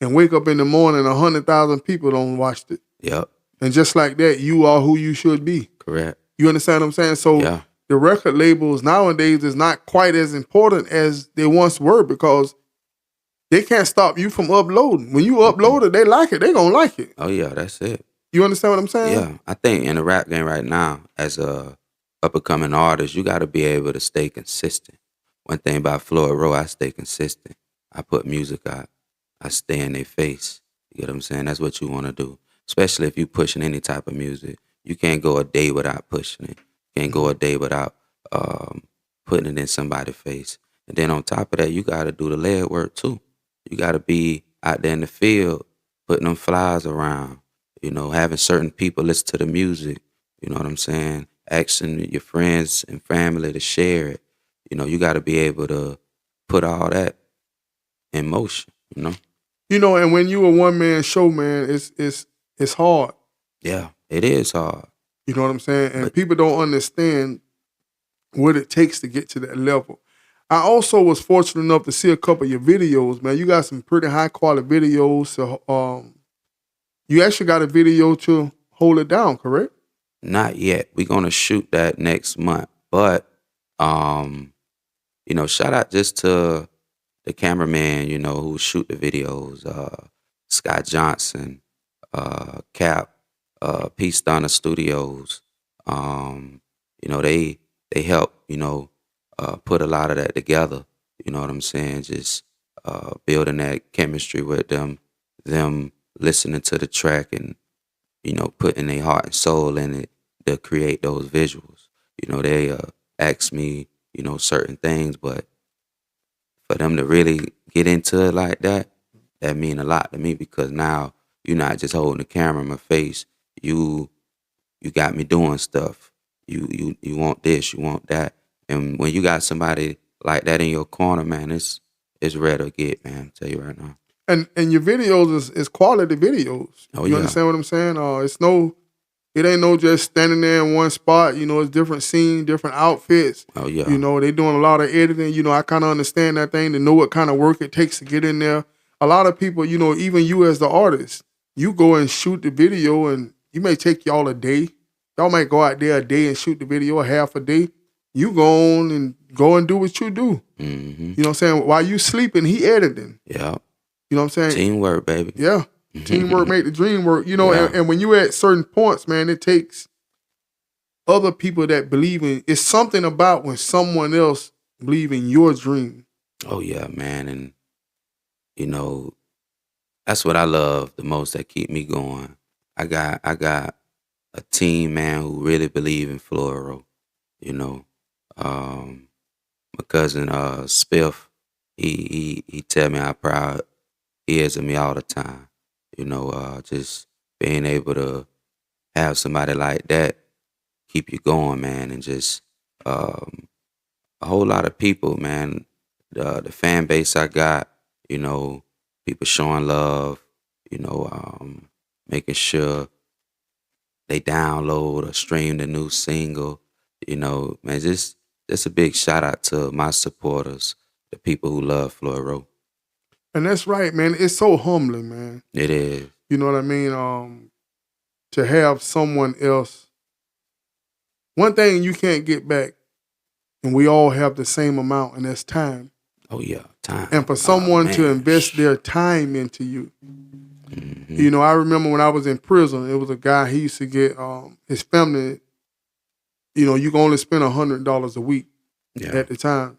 and wake up in the morning, 100,000 people don't watch it. Yep. And just like that, you are who you should be. Correct. You understand what I'm saying? So Yeah. the record labels nowadays is not quite as important as they once were because they can't stop you from uploading. When you upload it, they like it. They gonna like it. Oh yeah, that's it. You understand what I'm saying? Yeah, I think in the rap game right now, as a up and coming artist, you got to be able to stay consistent. One thing about Floyd Rowe, I stay consistent. I put music out. I stay in their face. You get what I'm saying? That's what you want to do, especially if you pushing any type of music. You can't go a day without pushing it. You can't go a day without putting it in somebody's face. And then on top of that, you got to do the lead work too. You got to be out there in the field, putting them flyers around, having certain people listen to the music, You know what I'm saying? Asking your friends and family to share it. You know, you got to be able to put all that in motion. You know? You know, and when you a one man show, man, it's hard. Yeah, it is hard. You know what I'm saying? And But people don't understand what it takes to get to that level. I also was fortunate enough to see a couple of your videos, man. You got some pretty high quality videos. So, you actually got a video to hold it down, correct? not yet. We're gonna shoot that next month. But you know, shout out just to the cameraman, you know, who shoot the videos, Scott Johnson, Cap, Peace Donna Studios. You know, they help, you know, put a lot of that together. You know what I'm saying? Just building that chemistry with them listening to the track and, you know, putting their heart and soul in it to create those visuals. You know, they ask me, you know, certain things, but for them to really get into it like that, that mean a lot to me because now you're not just holding the camera in my face. You got me doing stuff. You want this, you want that. And when you got somebody like that in your corner, man, it's rare to get, man. Tell you right now. And your videos is quality videos. Oh, You yeah. understand what I'm saying? It ain't no just standing there in one spot. You know, it's different scenes, different outfits. Oh, yeah. You know, they doing a lot of editing. You know, I kind of understand that thing to know what kind of work it takes to get in there. A lot of people, you know, even you as the artist, you go and shoot the video and you may take y'all a day. Y'all might go out there a day and shoot the video, a half a day. You go on and do what you do. Mm-hmm. You know what I'm saying? While you sleeping, he editing. Yeah. You know what I'm saying? Teamwork, baby. Yeah. Teamwork make the dream work. You know, Yeah. and when you at certain points, man, it takes other people that believe in it's something about when someone else believe in your dream. Oh, yeah, man. And, you know, that's what I love the most that keep me going. I got a team, man, who really believe in Floyd. You know, my cousin Spiff, he tell me how proud he is of me all the time. You know, just being able to have somebody like that keep you going, man, and just a whole lot of people, man. The fan base I got, you know, people showing love, you know, making sure they download or stream the new single, you know, man, just a big shout out to my supporters, the people who love Floyd. And that's right, man. It's so humbling, man. It is. You know what I mean? To have someone else. One thing you can't get back, and we all have the same amount, and that's time. Oh, yeah, time. And for someone to man. invest their time into you. You know, I remember when I was in prison, it was a guy, he used to get his family, you know, you can only spend $100 a week at the time.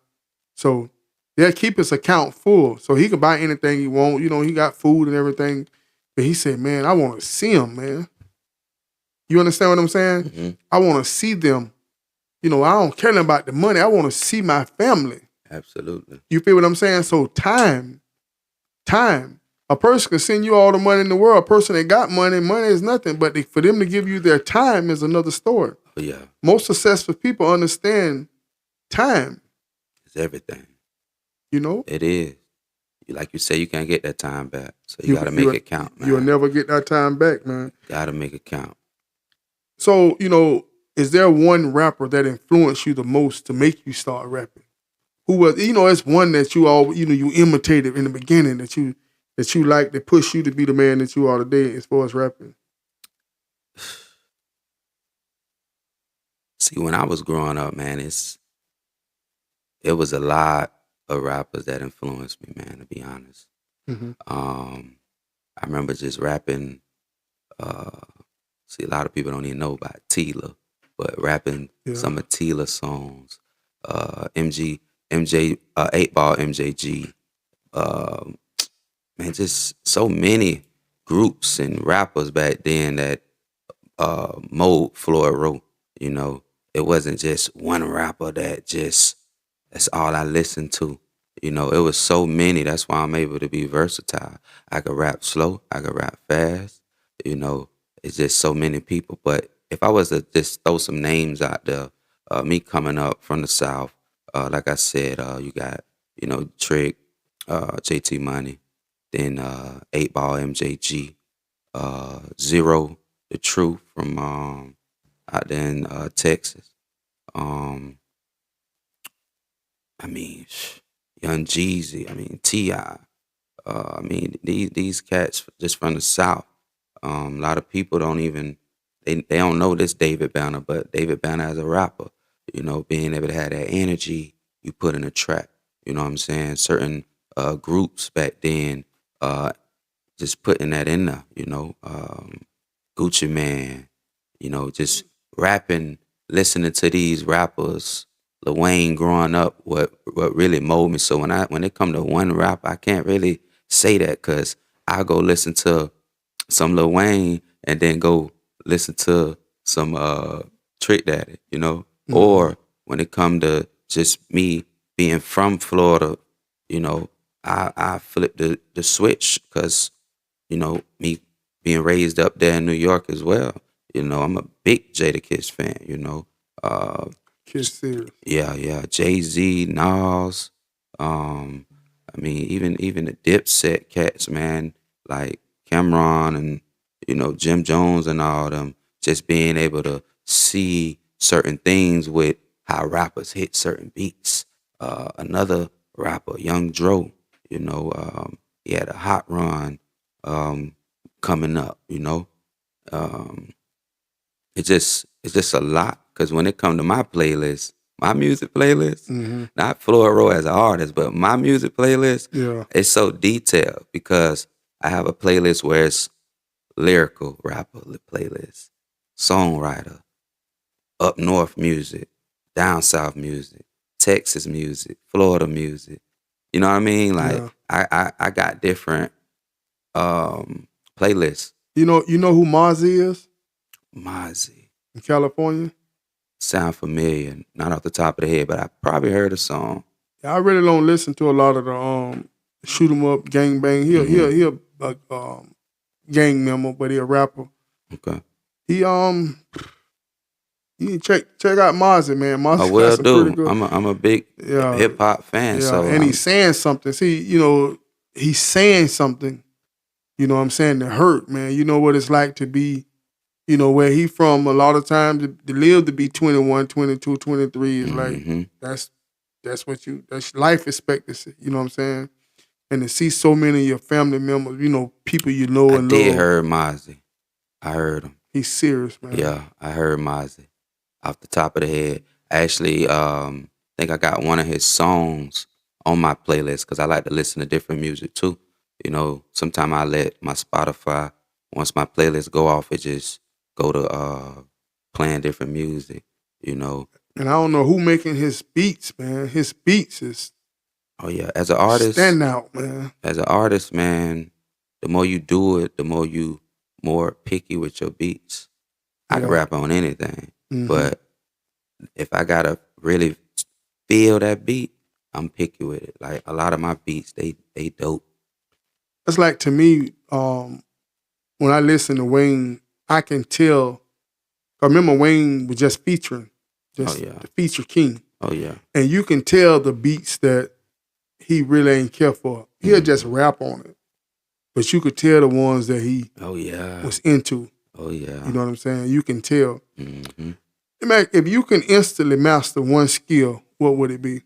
So they'll keep his account full. So he could buy anything he want. You know, he got food and everything. But he said, man, I want to see him, man. You understand what I'm saying? Mm-hmm. I want to see them. You know, I don't care nothing about the money. I want to see my family. Absolutely. You feel what I'm saying? So time. A person can send you all the money in the world. A person that got money is nothing. But for them to give you their time is another story. Oh, yeah. Most successful people understand time. It's everything. You know? It is. Like you say, you can't get that time back. So you got to make it count, man. You'll never get that time back, man. Got to make it count. So, you know, is there one rapper that influenced you the most to make you start rapping? Who was, you know, it's one that you all, you know, you imitated in the beginning that you like that push you to be the man that you are today as far as rapping? See, when I was growing up, man, it was a lot of rappers that influenced me, man, to be honest. Mm-hmm. I remember just rapping, see, a lot of people don't even know about Tila, but rapping some of Tila's songs, MJ, 8-Ball MJG, man, just so many groups and rappers back then that mold Floyd. You know, it wasn't just one rapper that's all I listened to. You know, it was so many. That's why I'm able to be versatile. I could rap slow. I could rap fast. You know, it's just so many people. But if I was to just throw some names out there, me coming up from the South, like I said, you got, Trick, JT Money, then 8 Ball MJG, Zero, The Truth from out there in Texas. Um, I mean, Young Jeezy, I mean, T.I. I mean, these cats just from the South. A lot of people don't even they don't know this David Banner, but David Banner as a rapper, being able to have that energy you put in a track. You know what I'm saying? Certain groups back then, just putting that in there. Gucci Man, just rapping, listening to these rappers. Lil Wayne growing up, what really molded me. So when it come to one rap, I can't really say that because I go listen to some Lil Wayne and then go listen to some Trick Daddy, Or when it come to just me being from Florida, I flip the switch because, me being raised up there in New York as well. I'm a big Jadakiss fan, Kiss serious. yeah. Jay-Z, Nas, I mean, even the Dipset cats, man, like Cameron and, Jim Jones and all them, just being able to see certain things with how rappers hit certain beats. Another rapper, Young Dro, he had a hot run coming up, Um, it's just a lot because when it come to my playlist, my music playlist, not Floyd Rowe as an artist, but my music playlist, Yeah. it's so detailed because I have a playlist where it's lyrical rapper playlist, songwriter, up north music, down south music, Texas music, Florida music. You know what I mean? Like Yeah. I got different playlists. You know who Mozzie is Mozzie. in California? Sound familiar. Not off the top of the head, but I probably heard a song. I really don't listen to a lot of the shoot 'em up, gang bang. He a gang member, but he a rapper. Okay. He you check out Mozzie, man. I Mozzie will got some pretty do. good. I'm a big Yeah. hip hop fan, Yeah, so and he's saying something. See, he's saying something. You know what I'm saying? To hurt, man. You know what it's like to be, where he from. A lot of times to live to be 21, 22, 23 is like that's life expectancy. You know what I'm saying? And to see so many of your family members, people you know I and did love. heard Mozzie. I heard him. He's serious, man. Yeah, I heard Mozzie off the top of the head. Actually, think I got one of his songs on my playlist because I like to listen to different music too. Sometimes I let my Spotify, once my playlist go off, it just go to playing different music. And I don't know who making his beats, man. His beats is Oh yeah, as an artist, stand out, man. man, the more you do it, the more picky with your beats. I can Yeah. rap on anything, Mhm. but if I gotta really feel that beat, I'm picky with it. Like a lot of my beats, they dope. It's like to me, when I listen to Wayne, I can tell. I remember Wayne was just featuring, just Oh, yeah. the feature king, Oh yeah, and you can tell the beats that he really ain't care for. He'll just rap on it, but you could tell the ones that he oh yeah, was into. oh yeah. You know what I'm saying? You can tell. hmm Man, if you can instantly master one skill, what would it be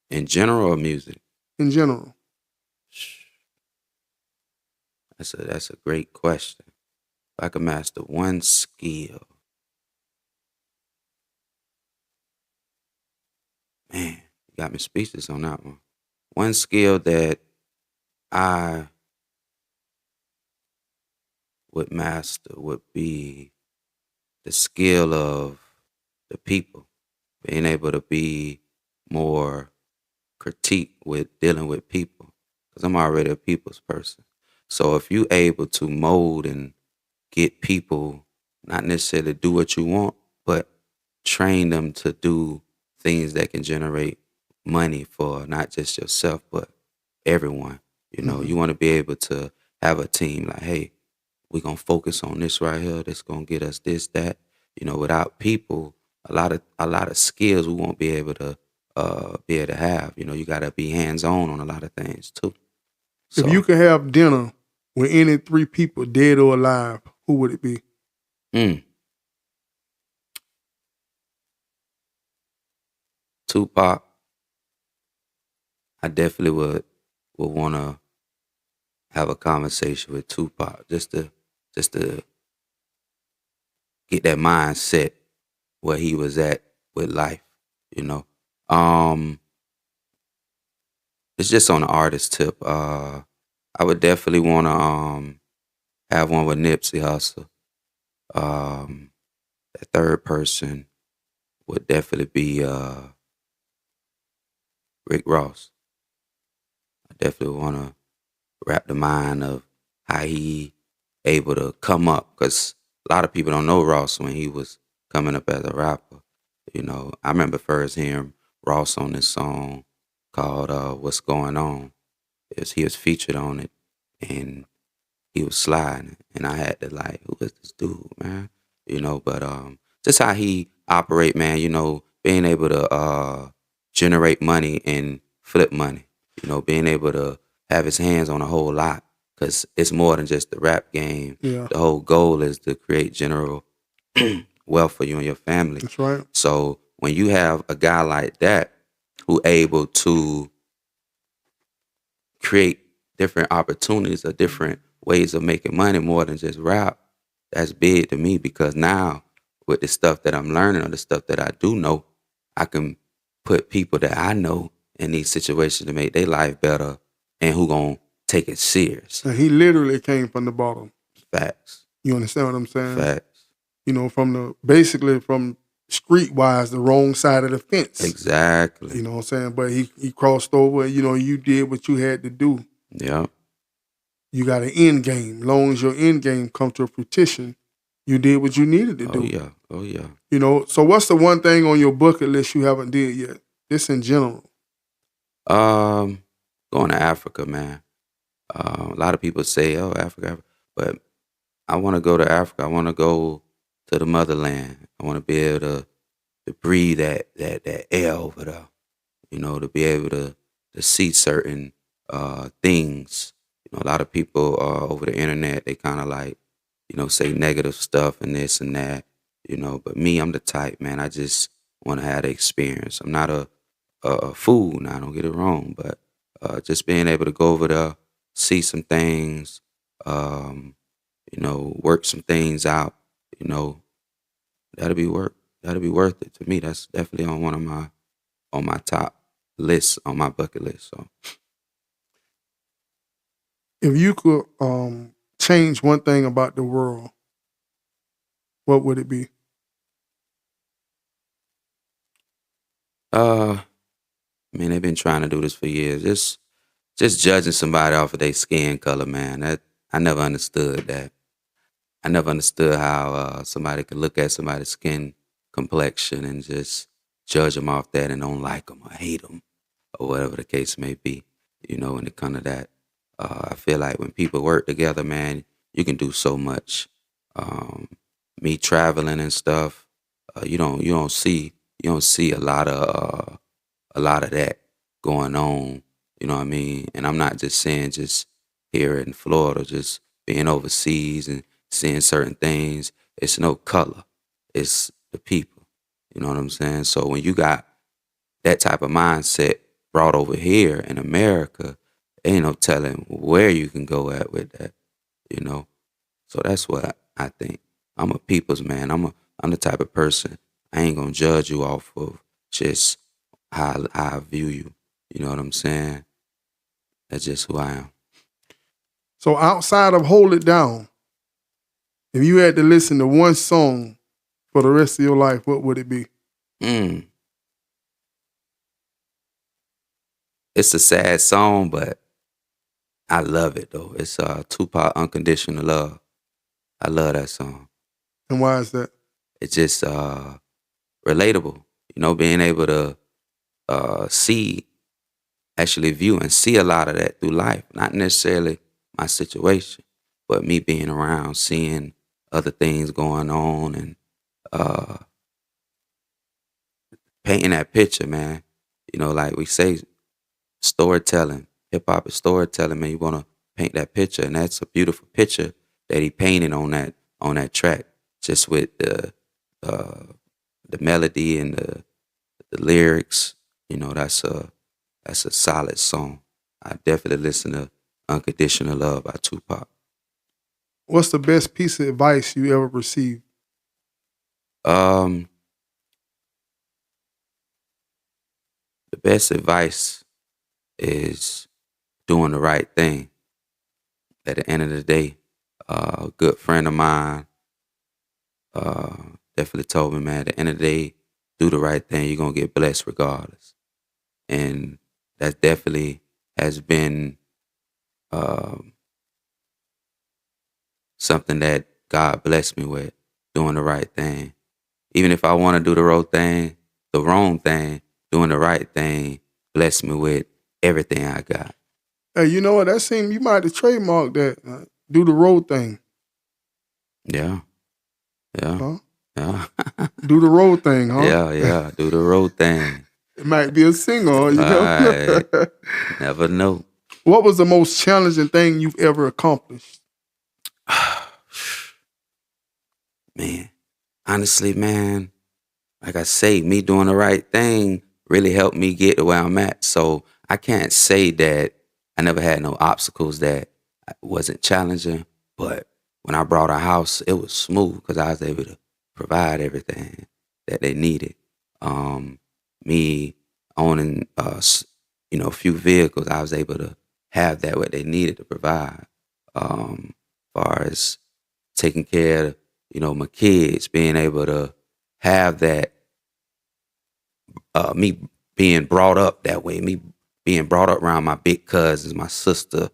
In general, music. in general? That's a great question. If I could master one skill, man, you got me speechless on that one. One skill that I would master would be the skill of the people, being able to be more critique with dealing with people, because I'm already a people's person. So if you able to mold and get people not necessarily do what you want, but train them to do things that can generate money for not just yourself, but everyone. You want to be able to have a team like, hey, we're gonna focus on this right here. That's gonna get us this, that. Without people, a lot of skills we won't be able to have. You gotta be hands on a lot of things too. If you So could have dinner with any three people, dead or alive, who would it be? mm, Tupac, I definitely would wanna have a conversation with Tupac just to get that mindset where he was at with life, you know. Um, it's just on the artist tip. I would definitely want to have one with Nipsey Hussle. Um, the third person would definitely be Rick Ross. I definitely want to wrap the mind of how he able to come up, because a lot of people don't know Ross when he was coming up as a rapper. I remember first hearing Ross on this song called "What's Going On." He was featured on it, and he was sliding, and I had to like, who is this dude, man? But just how he operate, man. Being able to generate money and flip money. Being able to have his hands on a whole lot, because it's more than just the rap game. Yeah, The whole goal is to create general wealth for you and your family. that's right. So when you have a guy like that who able to create different opportunities or different ways of making money more than just rap, that's big to me, because now with the stuff that I'm learning or the stuff that I do know, I can put people that I know in these situations to make their life better and who gonna take it serious. And he literally came from the bottom. Facts. You understand what I'm saying? Facts. Basically from streetwise, the wrong side of the fence. Exactly. You know what I'm saying? But he crossed over, you did what you had to do. Yeah. You got an end game. Long as your end game come to a fruition, you did what you needed to Oh do. yeah. Oh yeah. So what's the one thing on your bucket list you haven't did yet? This in general. Going to Africa, man. A lot of people say, "Oh, Africa," but I want to go to Africa. I want to go to the motherland. I want to be able to breathe that air over there. To be able to see certain things. A lot of people over the internet, they kind of like, say negative stuff and this and that. But me, I'm the type, man. I just want to have the experience. I'm not a fool. Now, don't get it wrong, but just being able to go over there, see some things, um, work some things out. You know, that'll be work. That'll be worth it to me. That's definitely on one of my top lists on my bucket list. So If you could change one thing about the world, what would it be? they've been trying to do this for years. Just judging somebody off of their skin color, man. That I never understood that. I never understood how somebody could look at somebody's skin complexion and just judge them off that and don't like them or hate them or whatever the case may be. When it comes to that, I feel like when people work together, man, you can do so much. Um, Me traveling and stuff, you don't see a lot of that going on. You know what I mean? And I'm not just saying just here in Florida, just being overseas and seeing certain things. It's no color. It's the people. You know what I'm saying? So when you got that type of mindset brought over here in America, ain't no telling where you can go at with that. You know? So that's what I think. I'm a people's man. I'm the type of person, I ain't gonna judge you off of just how I view you. You know what I'm saying? That's just who I am. So outside of Hold It Down, if you had to listen to one song for the rest of your life, what would it be? Mm. It's a sad song, but I love it though. It's Tupac "Unconditional Love." I love that song. And why is that? It's just relatable. Being able to actually view and see a lot of that through life. Not necessarily my situation, But me being around, seeing other things going on, and uh, painting that picture, man. Like we say, storytelling. Hip hop is storytelling, man. You want to paint that picture, and that's a beautiful picture that he painted on that track, just with uh, the melody and the lyrics. That's a solid song. I definitely listen to "Unconditional Love" by Tupac. What's the best piece of advice you ever received? Um, the best advice is doing the right thing. At the end of the day, a good friend of mine uh, definitely told me, man, at the end of the day, do the right thing. You're gonna get blessed regardless, and that definitely has been um, something that God blessed me with, doing the right thing. Even if I want to do the wrong thing, doing the right thing, bless me with everything I got. Hey, you know what? That seems you might have trademarked that. Do the road thing. Yeah, yeah, Huh? yeah, Do the road thing, huh? yeah. Do the road thing. It might be a single, you know. Right. Never know. What was the most challenging thing you've ever accomplished? Man, honestly, man, like I say, me doing the right thing really helped me get to where I'm at. So I can't say that I never had no obstacles that wasn't challenging. But when I brought a house, it was smooth because I was able to provide everything that they needed. Um, Me owning, a few vehicles, I was able to have that what they needed to provide. Far as taking care of, my kids, being able to have that, me being brought up that way, me being brought up around my big cousins, my sister,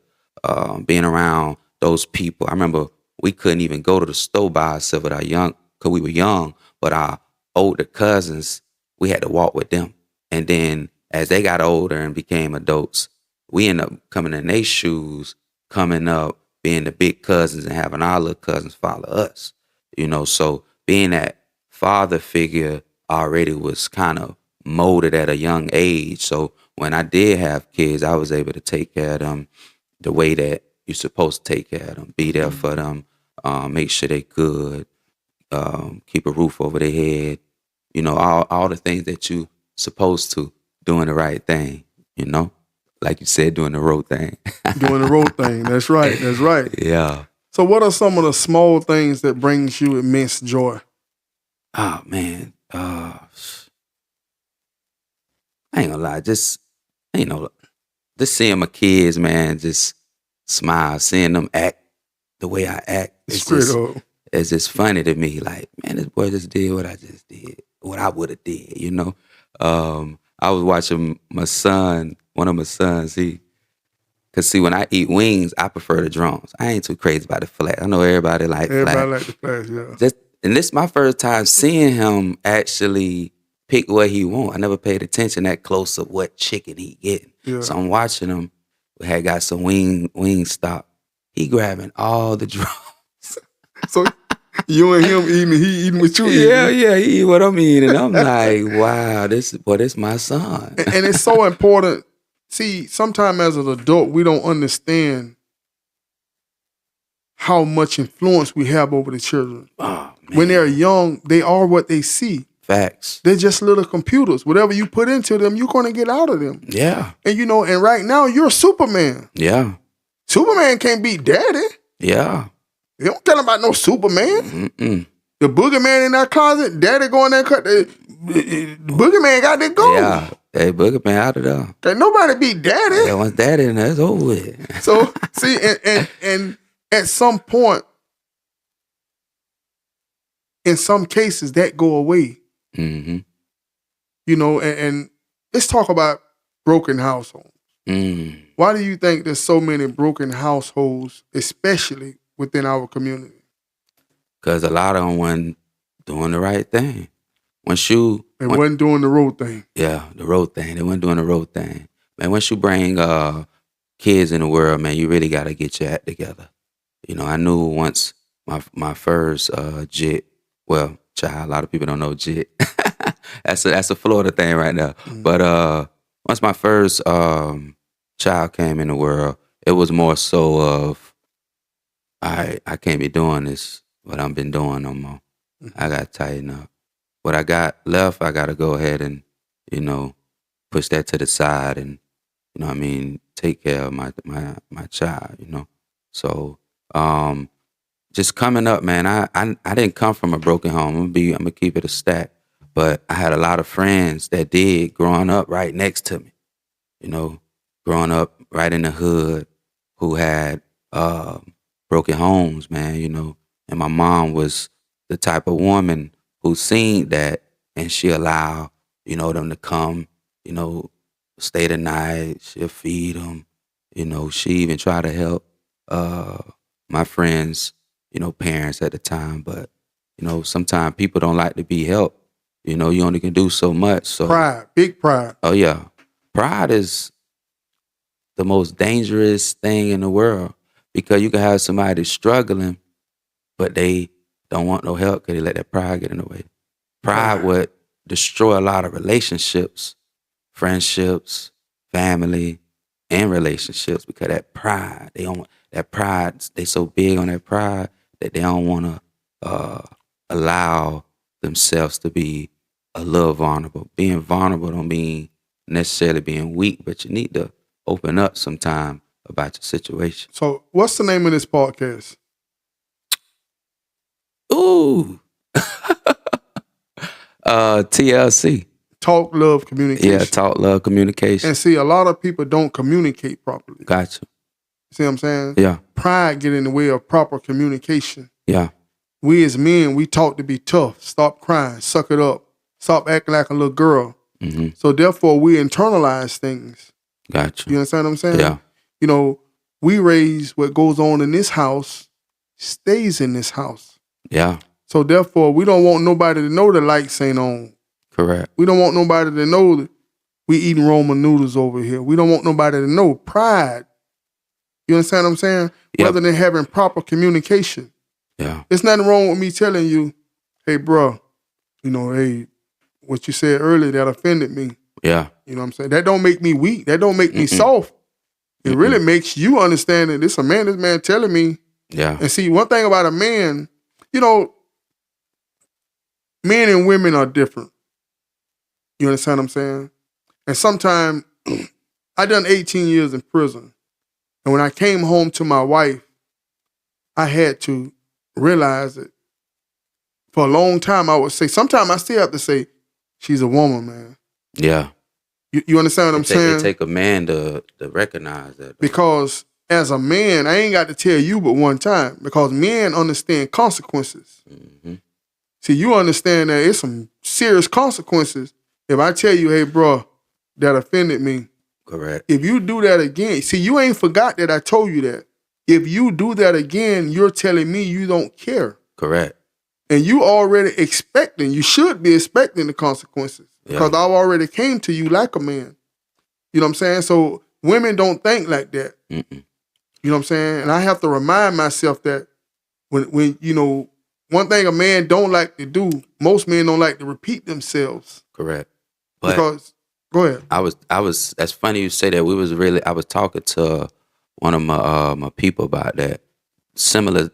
being around those people. I remember we couldn't even go to the store by ourselves with our young, because we were young, but our older cousins, we had to walk with them. And then as they got older and became adults, we ended up coming in their shoes, coming up, being the big cousins and having our little cousins follow us. So being that father figure already was kind of molded at a young age. So when I did have kids, I was able to take care of them the way that you're supposed to take care of them, be there for them, make sure they good, keep a roof over their head, all the things that you supposed to, doing the right thing, like you said, doing the road thing. Doing the road thing. That's right. That's right. Yeah. So what are some of the small things that brings you immense joy? Oh man. I ain't gonna lie, just seeing my kids, man, just smile, seeing them act the way I act. Straight up. It's just funny to me. Like, man, this boy just did what I just did, what I would have did. I was watching my son, one of my sons. Cause see, when I eat wings, I prefer the drums. I ain't too crazy about the flat. I know everybody like Everybody flat. like the flash, yeah. And this is my first time seeing him actually pick what he want. I never paid attention that close of what chicken he getting. Yeah. So I'm watching him. We had got some wing stop. He grabbing all the drums. So you and him eating, he eating what you eating. Yeah, he eat what I'm eating. I'm like, wow, this my son. And it's so important. See, sometimes as an adult, we don't understand how much influence we have over the children. Oh, man. When they're young, they are what they see. Facts. They're just little computers. Whatever you put into them, you're going to get out of them. Yeah. And and right now, you're Superman. Yeah. Superman can't beat Daddy. Yeah. You don't tell him about no Superman. Mm-mm. The boogeyman in that closet, Daddy going there, cut the boogeyman got to go. Yeah. Hey, Boogeyman out of there. Can't nobody beat Daddy. Yeah, once Daddy in there, it's over with. So see, and at some point, in some cases, that go away. Mm-hmm. And let's talk about broken households. Mm. Why do you think there's so many broken households, especially within our community? Because a lot of them wasn't doing the right thing. Wasn't doing the road thing. Yeah, the road thing. They weren't doing the road thing. Man, once you bring kids in the world, man, you really got to get your act together. You know, I knew once my first jit. Well, child, a lot of people don't know jit. That's a Florida thing right now. But once my first child came in the world, it was more so of I can't be doing this what I've been doing no more. I got to tighten up. What I got left, I got to go ahead and you know push that to the side and you know what I mean take care of my child. You know, so just coming up, man. I didn't come from a broken home. I'm gonna keep it a stack. But I had a lot of friends that did growing up right next to me. You know, growing up right in the hood, who had broken homes, man. You know, and my mom was the type of woman who seen that, and she allowed them to come. You know, stay the night. She'll feed them. You know, she even tried to help my friends, parents at the time. But, sometimes people don't like to be helped. You know, you only can do so much. So Pride, big pride. oh yeah. Pride is the most dangerous thing in the world because you can have somebody struggling, but they don't want no help because they let that pride get in the way. Pride would destroy a lot of relationships, friendships, family, and relationships because that pride, they so big on that pride that they don't want to allow themselves to be a little vulnerable. Being vulnerable don't mean necessarily being weak, but you need to open up sometime about your situation. So, what's the name of this podcast? Ooh. TLC. Talk, Love, Communication. Yeah, talk, love, communication. And see, a lot of people don't communicate properly. Gotcha. See what I'm saying? Yeah. Pride get in the way of proper communication. Yeah. We as men, we taught to be tough. Stop crying. Suck it up. Stop acting like a little girl. Mm-hmm. So therefore, we internalize things. Gotcha. You understand what I'm saying? Yeah. You know, we raise what goes on in this house stays in this house. Yeah. So therefore, we don't want nobody to know the lights ain't on. Correct. We don't want nobody to know that we eating Roman noodles over here. We don't want nobody to know. Pride. You understand what I'm saying? Yep. Rather than having proper communication. Yeah. There's nothing wrong with me telling you, hey, bro, hey, what you said earlier that offended me. Yeah. You know what I'm saying? That don't make me weak. That don't make me soft. It really makes you understand that this man telling me. Yeah. And see, one thing about a man, men and women are different. You understand what I'm saying? And sometimes I done 18 years in prison. And when I came home to my wife, I had to realize that for a long time I would say, sometimes I still have to say, she's a woman, man. Yeah. You understand what I'm saying? It take a man to recognize that. Because as a man, I ain't got to tell you but one time, because men understand consequences. Mm-hmm. See, you understand that it's some serious consequences if I tell you, hey, bro, that offended me. Correct. If you do that again, see, you ain't forgot that I told you that. If you do that again, you're telling me you don't care. Correct. And you already you should be expecting the consequences. Because I've already came to you like a man. You know what I'm saying? So women don't think like that. Mm-mm. You know what I'm saying? And I have to remind myself that when one thing a man don't like to do, most men don't like to repeat themselves. Correct. But Because, go ahead. I was. That's funny you say that. I was talking to one of my people about that similar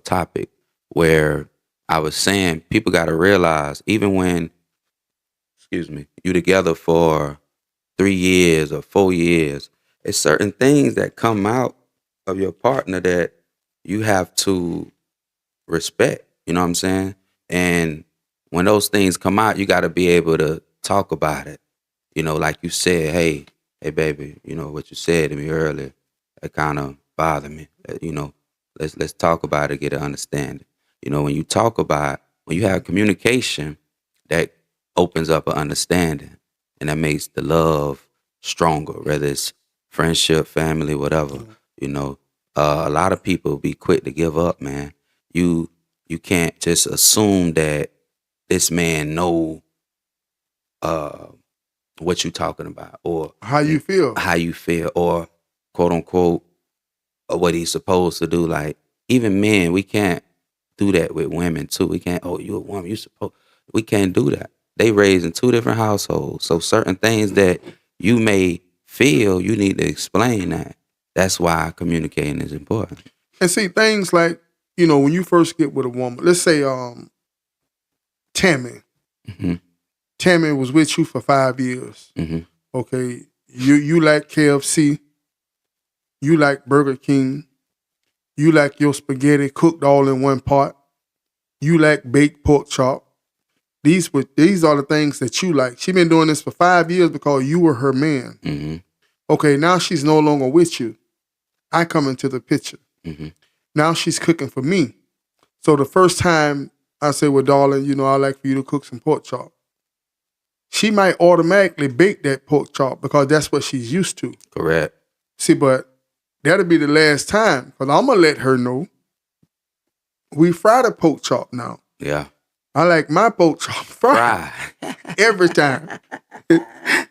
topic where I was saying people got to realize even when, you together for 3 years or 4 years, it's certain things that come out of your partner that you have to respect. You know what I'm saying? And when those things come out, you got to be able to talk about it. You know, like you said, hey, baby, what you said to me earlier, it kind of bothered me. Let's talk about it, get an understanding. When you have communication, that opens up an understanding, and that makes the love stronger, whether it's friendship, family, whatever. A lot of people be quick to give up, man. You can't just assume that this man know what you talking about or How you feel. or quote unquote or what he's supposed to do. Like even men, we can't do that with women too. We can't, oh, you a woman, you supposed, we can't do that. They raised in two different households. So certain things that you may feel, you need to explain that. That's why communicating is important. And see, things like, you know, when you first get with a woman, let's say Tammy. Hmm. Tammy was with you for 5 years. Hmm. Okay. You like KFC. You like Burger King. You like your spaghetti cooked all in one pot. You like baked pork chop. These are the things that you like. She been doing this for 5 years because you were her man. Hmm. Okay, now she's no longer with you. I come into the picture. Hmm. Now she's cooking for me. So the first time I say, well, darling, you know, I'd like for you to cook some pork chop. She might automatically bake that pork chop because that's what she's used to. Correct. See, but that'll be the last time because I'm going to let her know we fry the pork chop now. Yeah. I like my pork chop fried Right. every time.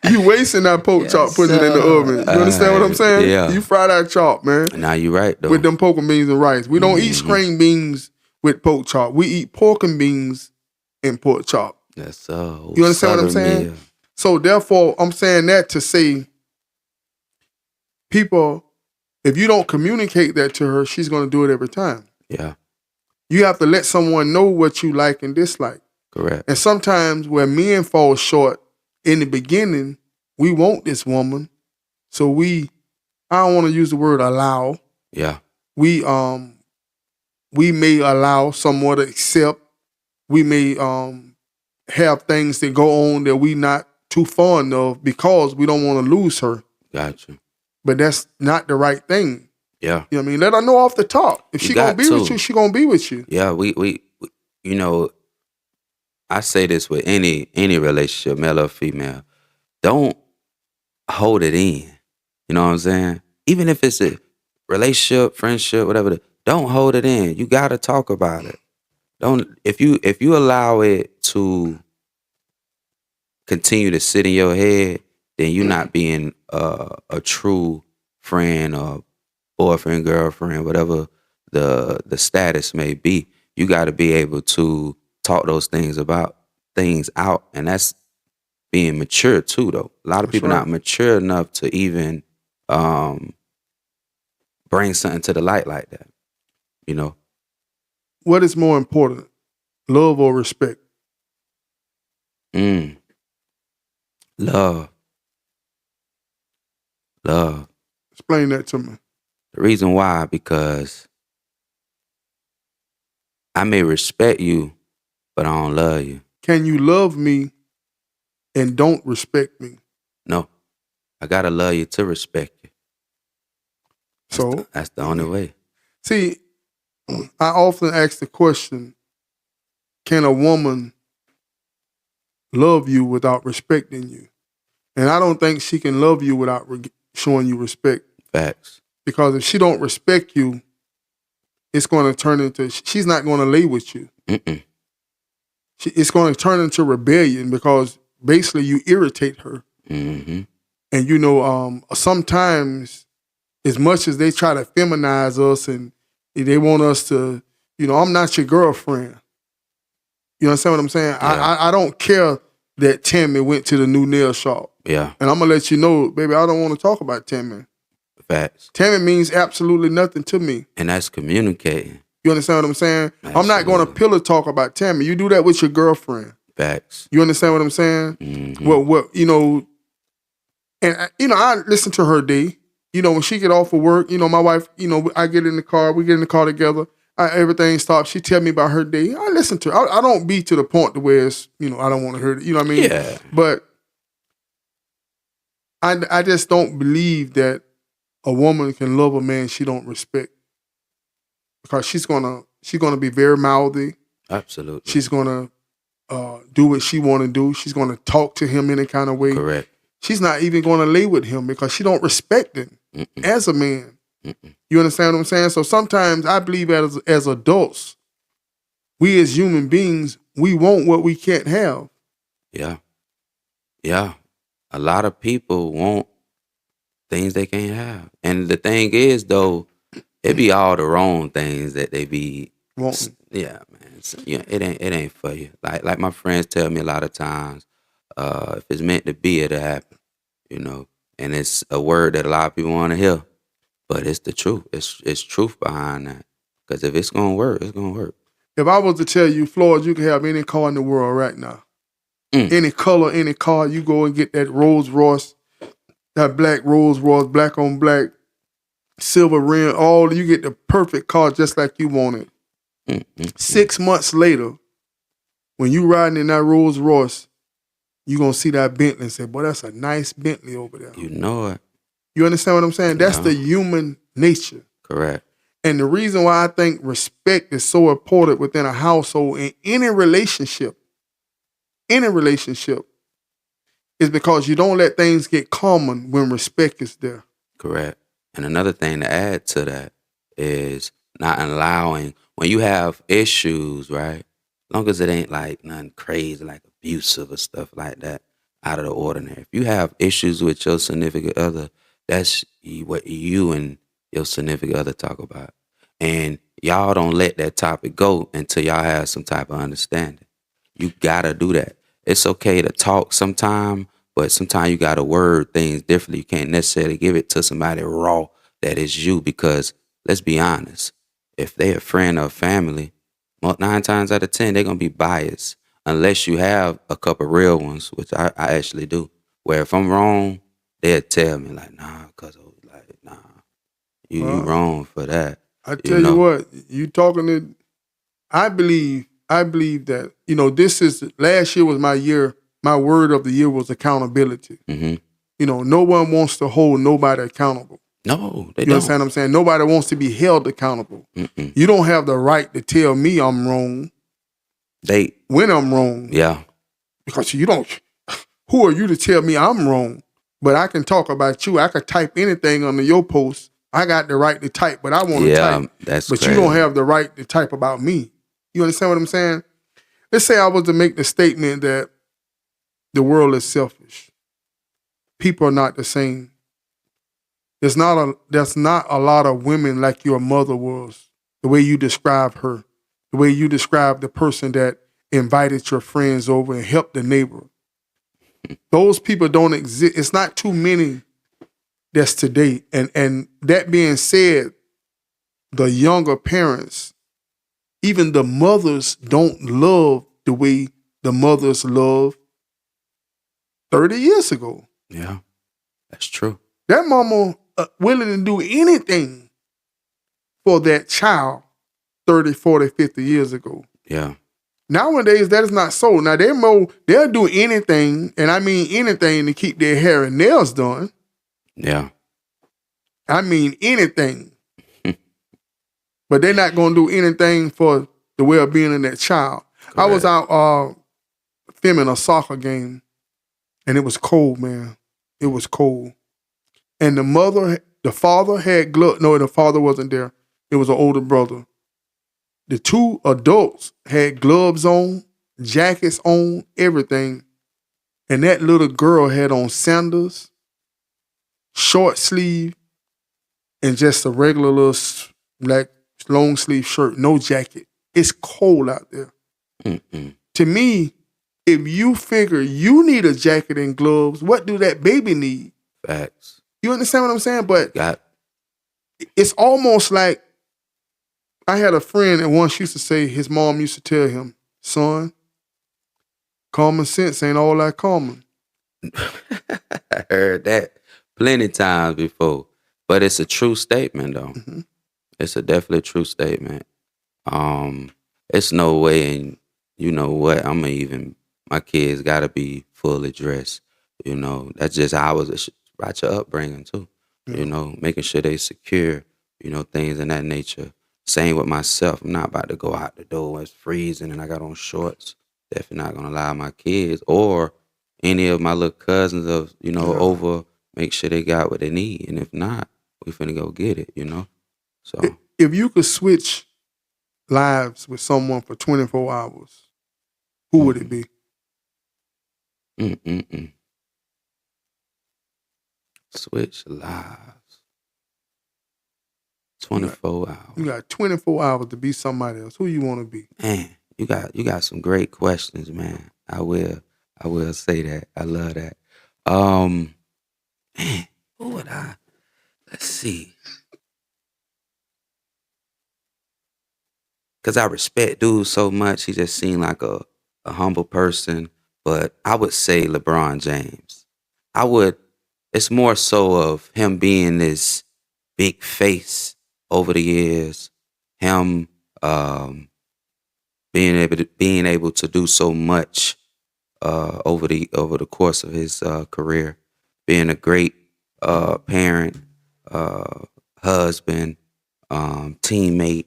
You wasting that pork chop, putting it in the oven. You understand what I'm saying? Yeah. You fry that chop, man, Now you're right, though. with them pork and beans and rice. We don't eat string beans with pork chop. We eat pork and beans and pork chop. That's so. You understand what I'm Southern saying? meal. So therefore, I'm saying that to say, people, if you don't communicate that to her, she's going to do it every time. Yeah. You have to let someone know what you like and dislike. Correct. And sometimes where men fall short in the beginning, we want this woman, so I don't want to use the word allow. Yeah. We may allow someone to accept. We may have things that go on that we not too fond of because we don't want to lose her. Gotcha. But that's not the right thing. Yeah. You know what I mean? Let her know off the top. If You she gonna got be with to. you, she gonna be with you. Yeah. We you know, I say this with any relationship, male or female. Don't hold it in. You know what I'm saying? Even if it's a relationship, friendship, whatever, don't hold it in. You gotta talk about it. Don't if you allow it to continue to sit in your head, then you're not being a true friend or boyfriend, girlfriend, whatever the status may be. You got to be able to talk things out, and that's being mature too. Though a lot of That's people right. not mature enough to even bring something to the light like that. You know, What is more important, love or respect? love. Explain that to me. The reason why, because I may respect you, but I don't love you. Can you love me and don't respect me? No, I gotta love you to respect you. So, That's the only way. see, I often ask the question, can a woman love you without respecting you? And I don't think she can love you without showing you respect. Facts. Because if she don't respect you, it's going to turn into, she's not going to lay with you. Mm-mm. It's going to turn into rebellion because basically you irritate her. Mm-hmm. And you know, sometimes as much as they try to feminize us and they want us to, you know, I'm not your girlfriend. You understand what I'm saying? Yeah. I don't care that Tammy went to the new nail shop. Yeah. And I'm going to let you know, baby, I don't want to talk about Tammy. Facts. Tammy means absolutely nothing to me. And that's communicating. You understand what I'm saying? I'm not going to Absolutely. pillow talk about Tammy. You do that with your girlfriend. Facts. You understand what I'm saying? Mm-hmm. What you know, and you know, I listen to her day. You know, when she get off of work, you know, my wife, you know, I get in the car, we get in the car together. Everything stops. She tell me about her day. I listen to her. I don't be to the point to where it's, you know, I don't want to hear it. You know what I mean? Yeah. But I just don't believe that a woman can love a man she don't respect, because she's gonna be very mouthy. Absolutely. She's gonna do what she want to do. She's gonna talk to him any kind of way. Correct. She's not even gonna lay with him because she don't respect him Mm-mm. as a man. Mm-mm. You understand what I'm saying? So sometimes I believe as adults, we as human beings, we want what we can't have. Yeah. Yeah. A lot of people want things they can't have. And the thing is, though, It be all the wrong things that they be. Wanting. Yeah, man. Yeah, it ain't for you. Like my friends tell me a lot of times, if it's meant to be, it'll happen. You know, and it's a word that a lot of people want to hear, but it's the truth. It's truth behind that. Because if it's gonna work, it's gonna work. If I was to tell you, Floyd, you can have any car in the world right now, Mm. any color, any car, you go and get that Rolls Royce, that black Rolls Royce, black on black, silver rim, all you get the perfect car just like you want it. Mm. 6 months later, when you riding in that Rolls Royce, you gonna see that Bentley and say, boy, that's a nice Bentley over there. You know it. You understand what I'm saying? That's Yeah. the human nature. Correct. And the reason why I think respect is so important within a household in any relationship, is because you don't let things get common when respect is there. Correct. And another thing to add to that is not allowing when you have issues, right? Long as it ain't like nothing crazy, like abusive or stuff like that, out of the ordinary. If you have issues with your significant other, that's what you and your significant other talk about. And y'all don't let that topic go until y'all have some type of understanding. You gotta do that. It's okay to talk sometime, but sometimes you gotta word things differently. You can't necessarily give it to somebody raw that is you because let's be honest. If they a friend or family, 9 times out of 10, they're gonna be biased. Unless you have a couple real ones, which I actually do. Where if I'm wrong, they'll tell me like, nah, cause like, nah, you Well, wrong for that. I tell you what, you talking to, I believe that, this is, last year was my year, my word of the year was accountability. Mm-hmm. No one wants to hold nobody accountable. No, they You don't. understand what I'm saying? Nobody wants to be held accountable. Mm-mm. You don't have the right to tell me I'm wrong when I'm wrong. Yeah. Because you don't, who are you to tell me I'm wrong? But I can talk about you. I could type anything under your post. I got the right to type, but I want to type. That's but crazy. you don't have the right to type about me. You understand what I'm saying? Let's say I was to make the statement that the world is selfish. People are not the same. There's not a lot of women like your mother was, the way you describe her, the way you describe the person that invited your friends over and helped the neighbor. Those people don't exist. It's not too many that's today. And that being said, the younger parents, even the mothers don't love the way the mothers love 30 years ago. Yeah, that's true. That mama willing to do anything for that child 30, 40, 50 years ago. Yeah. Nowadays, that is not so. Now, they'll do anything, and I mean anything, to keep their hair and nails done. Yeah. I mean anything. But they're not going to do anything for the well-being of that child. Correct. I was out filming a soccer game, and it was cold, man. It was cold. And the father had gloves. No, the father wasn't there. It was an older brother. The two adults had gloves on, jackets on, everything. And that little girl had on sandals, short sleeve, and just a regular little black long sleeve shirt, no jacket. It's cold out there. Mm-mm. To me, if you figure you need a jacket and gloves, what do that baby need? Facts. You understand what I'm saying? But Got. it's almost like I had a friend that once used to say his mom used to tell him, son, common sense ain't all that common. I heard that plenty times before, but it's a true statement though. Mm-hmm. It's a definitely true statement. It's no way, and you know what? My kids gotta be fully dressed. That's just how I was about your upbringing too. Yeah. Making sure they secure. Things in that nature. Same with myself. I'm not about to go out the door when it's freezing and I got on shorts. Definitely not gonna allow my kids or any of my little cousins over. Make sure they got what they need, and if not, we finna go get it. So. If you could switch lives with someone for 24 hours, who would it be? Switch lives. 24 You hours. got 24 hours to be somebody else. Who you want to be? Man, you got some great questions, man. I will say that. I love that. Man, who would I? Let's see. Because I respect dude so much. He just seemed like a humble person. But I would say LeBron James. I would. It's more so of him being this big face over the years. Him being able to do so much over the course of his career, being a great parent, uh, husband, teammate.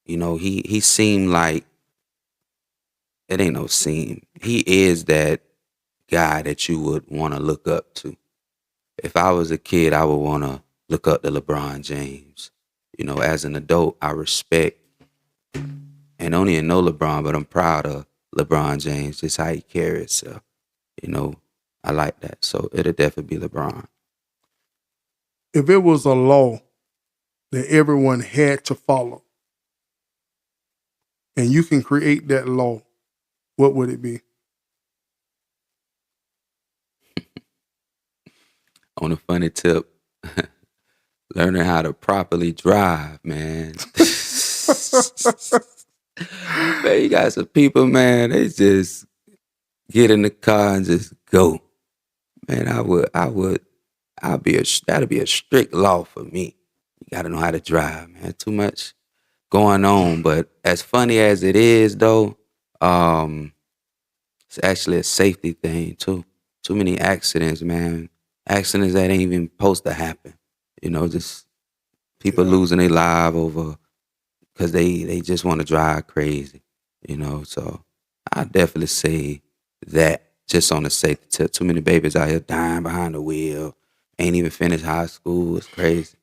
You know, he seemed like it ain't no seem. He is that guy that you would want to look up to. If I was a kid, I would want to look up to LeBron James. You know, as an adult, I respect and don't even know LeBron, but I'm proud of LeBron James, just how he carries himself. You know, I like that. So it'll definitely be LeBron. If it was a law that everyone had to follow, and you can create that law, what would it be? On a funny tip, learning how to properly drive, man. Man, you got some people, man, they just get in the car and just go. Man, that'd be a strict law for me. You gotta know how to drive, man. Too much going on. But as funny as it is though, it's actually a safety thing too. Too many accidents, man. Accidents that ain't even supposed to happen. You know, just people losing their life over because they just want to drive crazy. You know, so I definitely say that just on the safety tip. Too many babies out here dying behind the wheel. Ain't even finished high school. It's crazy.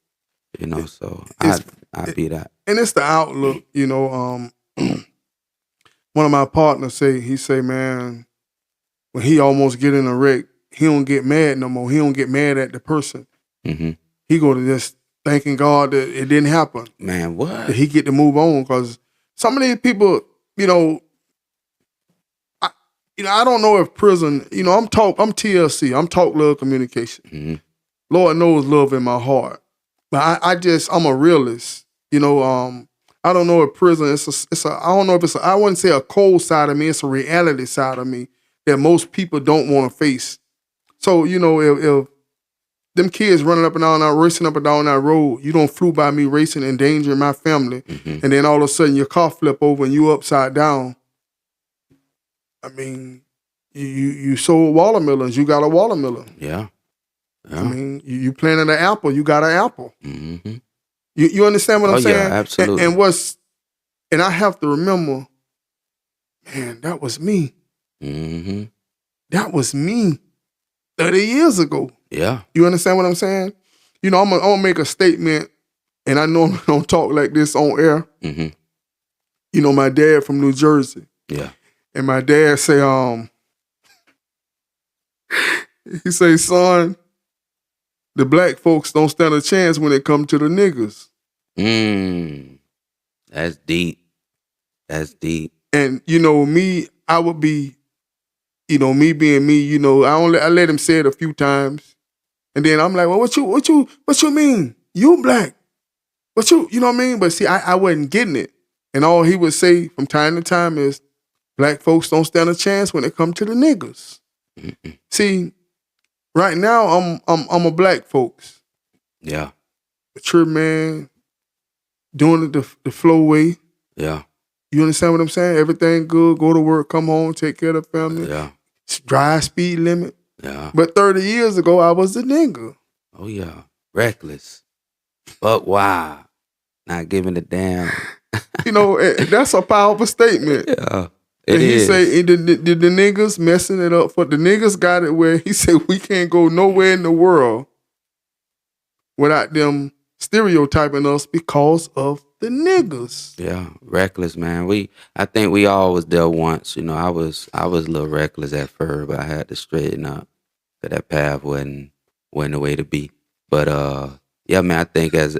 You know, so I'd be that. And it's the outlook, you know. One of my partners say, man, when he almost get in a wreck, he don't get mad no more. He don't get mad at the person. Mm-hmm. He go to just thanking God that it didn't happen. Man, what? That he get to move on because some of these people, you know, I don't know if prison, you know, I'm TLC, I'm talk love communication. Mm-hmm. Lord knows love in my heart. But I'm a realist. You know, I don't know if prison, I don't know if I wouldn't say a cold side of me, it's a reality side of me that most people don't want to face. So, you know, if them kids running up and down that, racing up and down that road, you don't flew by me racing, endangering my family, and then all of a sudden your car flip over and you upside down. I mean, you sold watermelons, you got a watermelon. Yeah. I mean, you planted an apple, you got an apple. Mm-hmm. You understand what I'm saying? Yeah, absolutely. And I have to remember, man, that was me. Mm-hmm. That was me 30 years ago. Yeah. You understand what I'm saying? You know, I'm gonna make a statement, and I normally don't talk like this on air. Mm-hmm. You know, my dad from New Jersey. Yeah. And my dad say, he say, son, the black folks don't stand a chance when it come to the niggas. That's deep. That's deep. And, you know, me, I would be, you know, me being me, you know, I let him say it a few times. And then I'm like, well, what you mean? You black. You know what I mean? But see, I wasn't getting it. And all he would say from time to time is, black folks don't stand a chance when it come to the niggas. Mm-mm. See, right now I'm a black folks. Yeah. Mature man, doing it the flow way. Yeah. You understand what I'm saying? Everything good, go to work, come home, take care of the family. Yeah. Drive speed limit. Yeah. But 30 years ago, I was the nigga. Oh yeah. Reckless. But wow. Not giving a damn. You know, that's a powerful statement. Yeah. And It he is. say, the niggas messing it up for the niggas got it where he said we can't go nowhere in the world without them stereotyping us because of the niggas. Yeah, reckless, man. I think we all was there once. You know, I was a little reckless at first, but I had to straighten up. Cause that path wasn't the way to be. But yeah, man, I think as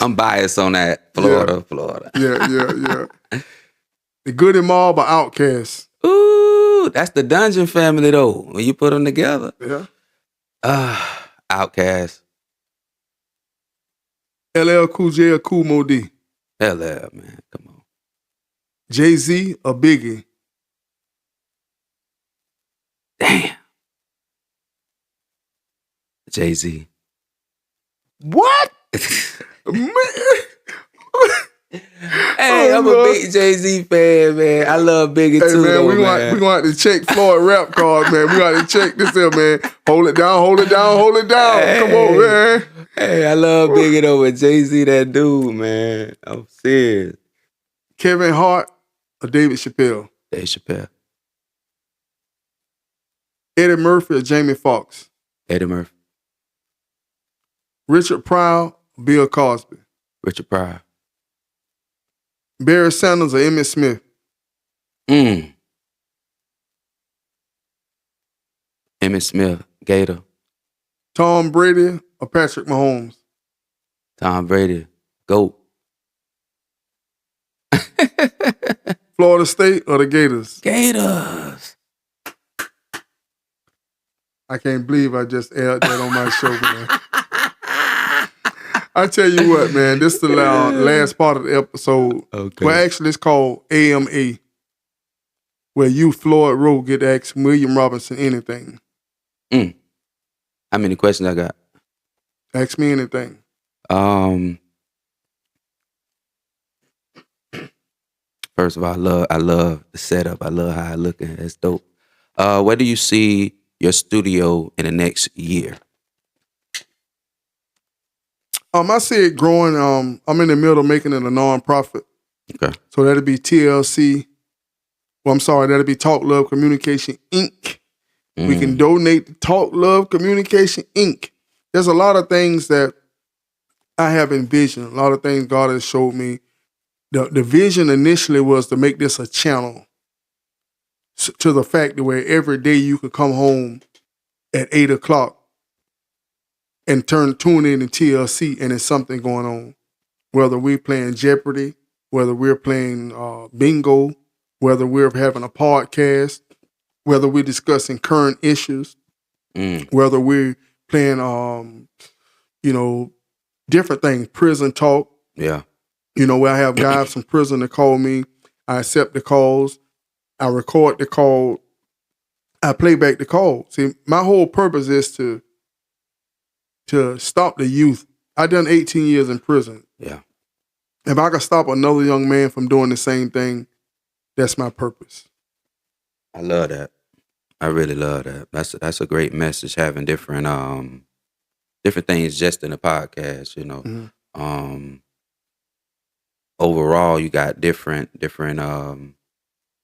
I'm biased on that. Florida. Yeah. The Goody Mob or Outkast? Ooh, that's the Dungeon family though. When you put them together. Yeah. Outcast. LL Cool J or Kool Moe D? Hell yeah, man. Come on. Jay-Z or Biggie? Damn. Jay-Z. What? Man. Hey, I'm a big Jay-Z fan, man. I love Biggie Hey too, man, though, we man. gonna have to check Floyd rap card, man. We gotta check this here, man. Hold it down. Come on, man. Hey, I love Biggie though, but Jay-Z, that dude, man. I'm serious. Kevin Hart or David Chappelle? Dave Chappelle. Eddie Murphy or Jamie Foxx? Eddie Murphy. Richard Pryor or Bill Cosby? Richard Pryor. Barry Sanders or Emmitt Smith? Emmitt Smith. Gator. Tom Brady or Patrick Mahomes? Tom Brady. GOAT. Florida State or the Gators? Gators. I can't believe I just aired that on my show, man. I tell you what, man, this is the last part of the episode. Okay. Well, actually, it's called AMA, where you, Floyd Rowe, get to ask William Robinson anything. How many questions I got? Ask me anything. First of all, I love the setup. I love how I look at it. It's dope. Where do you see your studio in the next year? I see it growing. I'm in the middle of making it a nonprofit. Okay. So that'll be TLC. Well, I'm sorry, that'll be Talk Love Communication Inc. We can donate to Talk Love Communication Inc. There's a lot of things that I have envisioned, a lot of things God has showed me. The vision initially was to make this a channel to the fact that where every day you could come home at 8 o'clock and tune in to TLC and there's something going on. Whether we're playing Jeopardy, whether we're playing bingo, whether we're having a podcast, whether we're discussing current issues, whether we're playing, different things, prison talk. Yeah. Where I have guys from prison that call me, I accept the calls, I record the call, I play back the call. See, my whole purpose is to stop the youth. I done 18 years in prison. Yeah. If I could stop another young man from doing the same thing, that's my purpose. I love that. I really love that. That's a great message, having different things just in the podcast, Overall, you got different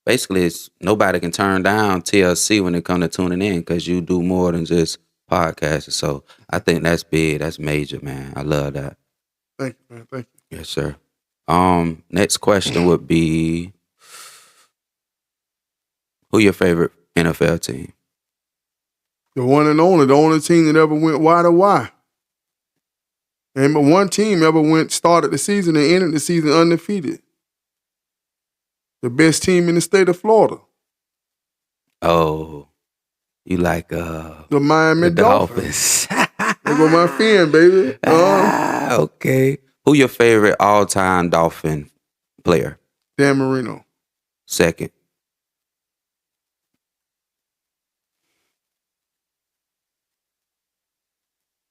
basically it's nobody can turn down TLC when it comes to tuning in because you do more than just podcasting. So I think that's big. That's major, man. I love that. Thank you, man. Thank you. Yes, sir. Next question would be, who your favorite NFL team? The one and only, the only team that ever went Y to Y. And but one team ever started the season and ended the season undefeated. The best team in the state of Florida. Oh, you like the Miami the Dolphins. Dolphins. There go my fan, baby. Okay. Who your favorite all-time Dolphin player? Dan Marino. Second.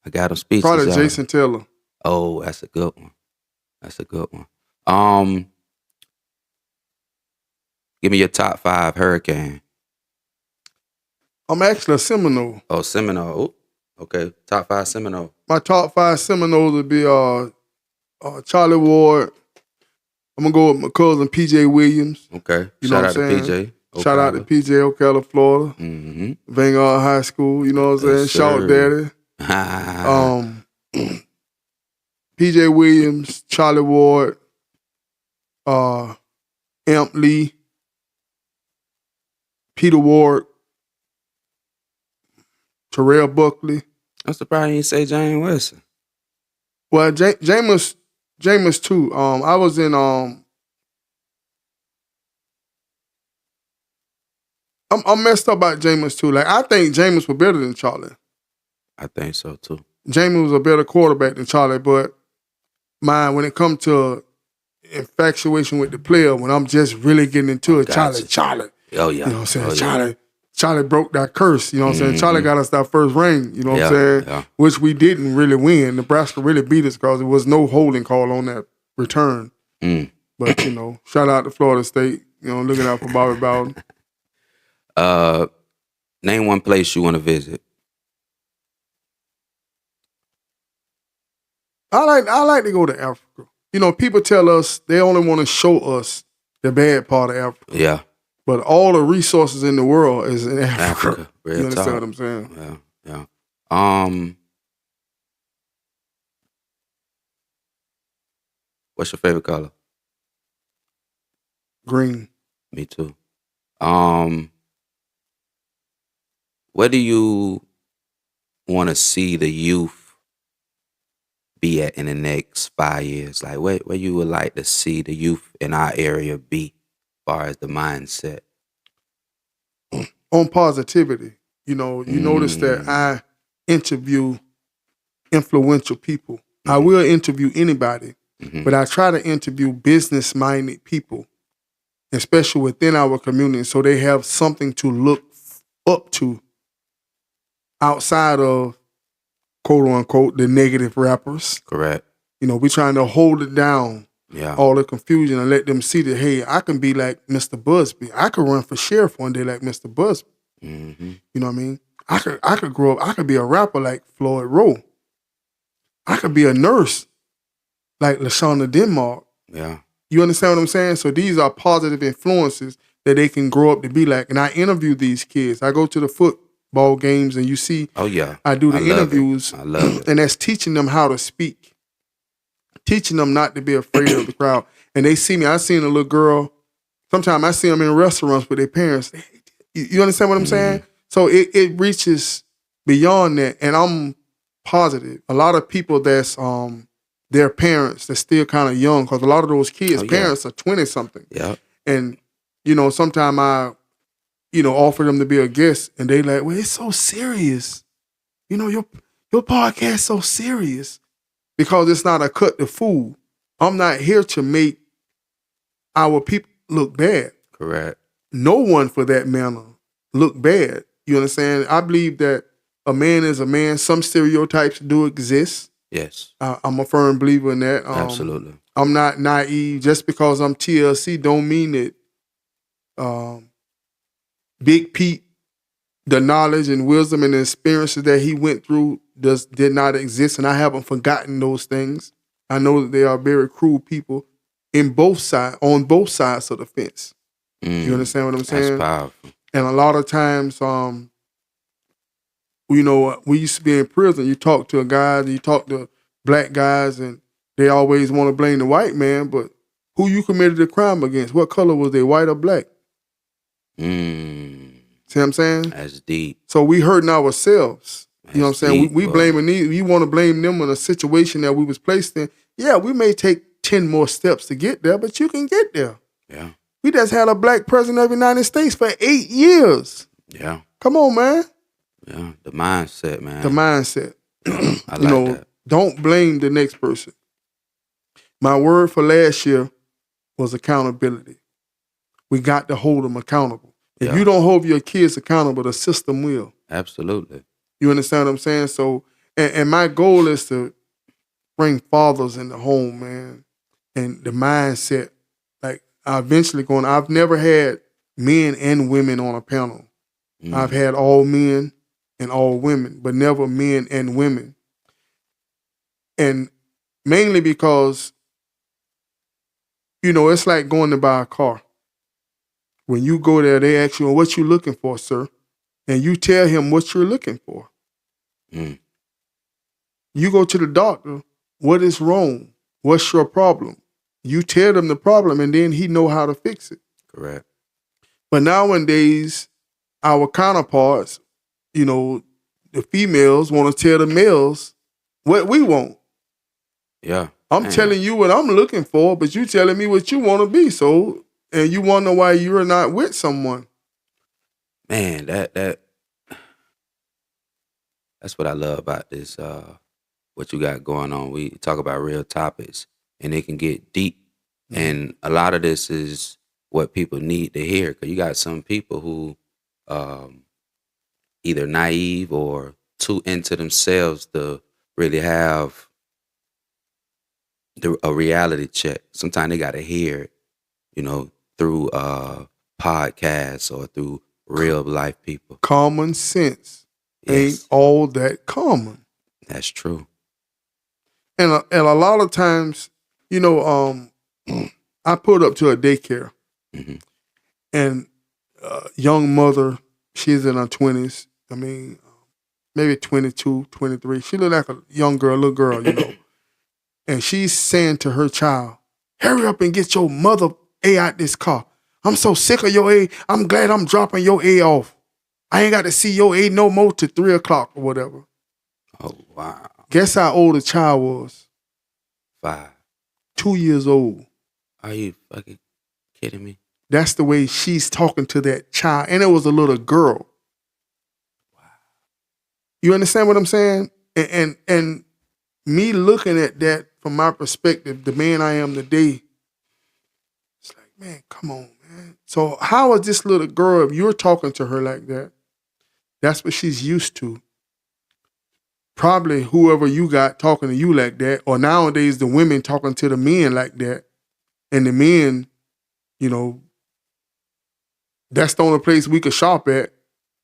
I got him speechless. Probably y'all. Jason Taylor. Oh, that's a good one. That's a good one. Give me your top 5 Hurricane. I'm actually a Seminole. Oh, Seminole. Ooh, okay. Top 5 Seminole. My top 5 Seminoles would be Charlie Ward. I'm gonna go with my cousin PJ Williams. Okay. You Shout know out what I'm to saying? PJ. Shout out to PJ Ocala, Florida. Mm-hmm. Vanguard High School. You know what I'm saying? Yes, Shout sir. Daddy. PJ Williams, Charlie Ward, Amp Lee, Peter Ward, Terrell Buckley. I'm surprised you didn't say James Wilson. Well, Jameis Jameis too. I was in I'm messed up about Jameis too. Like I think Jameis was better than Charlie. I think so too. Jameis was a better quarterback than Charlie, but when it comes to infatuation with the player, when I'm just really getting into it, Gotcha. Charlie. Oh yeah. You know what I'm saying? Oh, yeah. Charlie broke that curse. You know what I'm saying? Charlie got us that first ring, you know what I'm saying? Yeah. Which we didn't really win. Nebraska really beat us because there was no holding call on that return. But, you know, shout out to Florida State, you know, looking out for Bobby Bowden. Name one place you want to visit. I like to go to Africa. You know, people tell us they only want to show us the bad part of Africa. Yeah. But all the resources in the world is in Africa. Africa. Real You understand talk. what I'm saying? Yeah. What's your favorite color? Green. Me too. Where do you want to see the youth be at in the next 5 years? Like where you would like to see the youth in our area be as far as the mindset? On positivity. You know, you notice that I interview influential people. I will interview anybody, but I try to interview business-minded people, especially within our community, so they have something to look up to outside of, quote-unquote, the negative rappers. Correct. You know, we're trying to hold it down, Yeah. all the confusion, and let them see that, hey, I can be like Mr. Busby. I could run for sheriff one day like Mr. Busby. You know what I mean? I could grow up. I could be a rapper like Floyd Rowe. I could be a nurse like LaShawna Denmark. Yeah. You understand what I'm saying? So these are positive influences that they can grow up to be like. And I interview these kids. I go to the football games and you see Oh yeah. I do the interviews. I love it. And that's teaching them how to speak. Teaching them not to be afraid of the crowd. And they see me. I seen a little girl. Sometimes I see them in restaurants with their parents. You understand what I'm saying? So it reaches beyond that. And I'm positive. A lot of people that's their parents that's still kind of young, because a lot of those kids' parents are 20-something. Yeah. And, you know, sometimes I, you know, offer them to be a guest and they like, well, it's so serious. You know, your podcast so serious. Because it's not a cut to fool. I'm not here to make our people look bad. Correct. No one, for that matter, look bad. You understand? I believe that a man is a man. Some stereotypes do exist. Yes. I'm a firm believer in that. Absolutely. I'm not naive. Just because I'm TLC don't mean that Big Pete, the knowledge and wisdom and the experiences that he went through did not exist, and I haven't forgotten those things. I know that they are very cruel people on both sides of the fence. You understand what I'm saying? That's powerful. And a lot of times, you know, we used to be in prison. You talk to guys, you talk to black guys, and they always want to blame the white man, but who you committed the crime against? What color was they, white or black? See what I'm saying? That's deep. So we hurting ourselves. You know what I'm saying? Deep, We bro. blaming these. You want to blame them in a situation that we was placed in. Yeah, we may take 10 more steps to get there, but you can get there. Yeah. We just had a black president of the United States for 8 years. Yeah. Come on, man. Yeah. The mindset, man. The mindset. I You know, like that. don't blame the next person. My word for last year was accountability. We got to hold them accountable. If Yeah. you don't hold your kids accountable, the system will. Absolutely. You understand what I'm saying? So, and my goal is to bring fathers in the home, man, and the mindset. Like, I've never had men and women on a panel. I've had all men and all women, but never men and women. And mainly because, you know, it's like going to buy a car. When you go there, they ask you, what you looking for, sir? And you tell him what you're looking for. You go to the doctor, what is wrong? What's your problem? You tell them the problem, and then he know how to fix it. Correct. But nowadays, our counterparts, you know, the females want to tell the males what we want. Yeah. I'm Man. telling you what I'm looking for, but you telling me what you want to be. So, and you wonder why you're not with someone. Man, that's what I love about this. What you got going on? We talk about real topics, and it can get deep. And a lot of this is what people need to hear. Cause you got some people who either naive or too into themselves to really have a reality check. Sometimes they got to hear it, through podcasts or through real life people. Common sense ain't Yes, all that common. that's true. And a lot of times, I pulled up to a daycare, Mhm. and young mother, she's in her 20s. I mean, maybe 22, 23. She looked like a young girl, little girl. And she's saying to her child, hurry up and get your mother A out this car. I'm so sick of your A. I'm glad I'm dropping your A off. I ain't got to see your A no more till 3 o'clock or whatever. Oh wow, Guess how old the child was? 5. 2 years old. Are you fucking kidding me? That's the way she's talking to that child. And it was a little girl. You understand what I'm saying? And me looking at that from my perspective, the man I am today, it's like, man, come on, man. So how is this little girl, if you're talking to her like that, that's what she's used to. Probably whoever you got talking to you like that, or nowadays the women talking to the men like that, and the men, that's the only place we could shop at,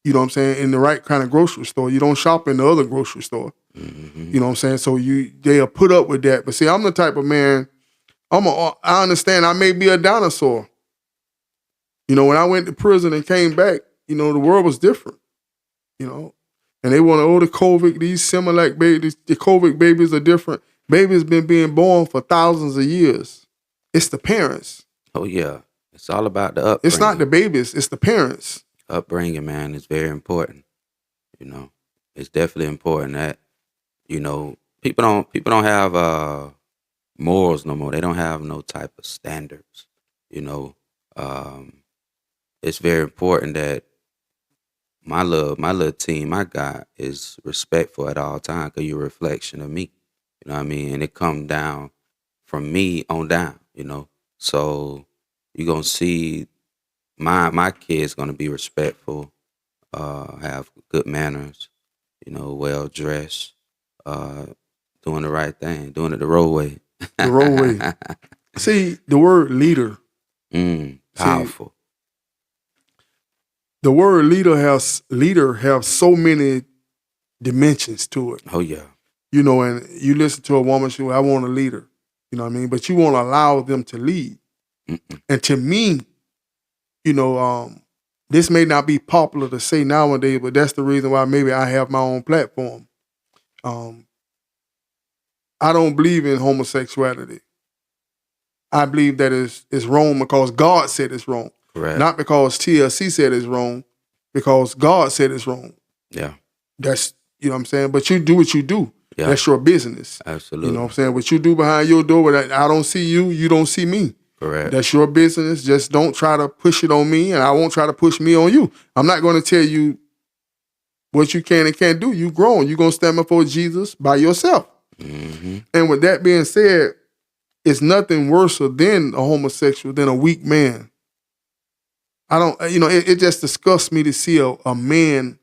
you know what I'm saying, in the right kind of grocery store. You don't shop in the other grocery store. Mm-hmm. You know what I'm saying? So they'll put up with that. But see, I'm the type of man, I understand I may be a dinosaur. When I went to prison and came back, the world was different. And they want to, the COVID, these Similac babies, the COVID babies are different. Babies been being born for thousands of years. It's the parents. Oh yeah, it's all about the upbringing. It's not the babies, it's the parents. Upbringing, man, is very important. It's definitely important that people don't have morals no more. They don't have no type of standards. It's very important that my little team I got is respectful at all times because you're a reflection of me. You know what I mean? And it come down from me on down. So you're gonna see my kids gonna be respectful, have good manners, well dressed, doing the right thing, doing it the road way. The road way. See, the word leader. Powerful. The word leader have so many dimensions to it. Oh yeah. And you listen to a woman, she, I want a leader. You know what I mean? But you won't allow them to lead. Mm-mm. And to me, this may not be popular to say nowadays, but that's the reason why maybe I have my own platform. I don't believe in homosexuality. I believe that it's wrong because God said it's wrong. Correct. Not because TLC said it's wrong, because God said it's wrong. Yeah. That's, what I'm saying? But you do what you do. Yeah. That's your business. Absolutely. You know what I'm saying? What you do behind your door, but I don't see you, you don't see me. Correct. That's your business. Just don't try to push it on me, and I won't try to push me on you. I'm not going to tell you what you can and can't do. You grown. You're going to stand before Jesus by yourself. Mm-hmm. And with that being said, it's nothing worse than a homosexual, than a weak man. I don't, it just disgusts me to see a man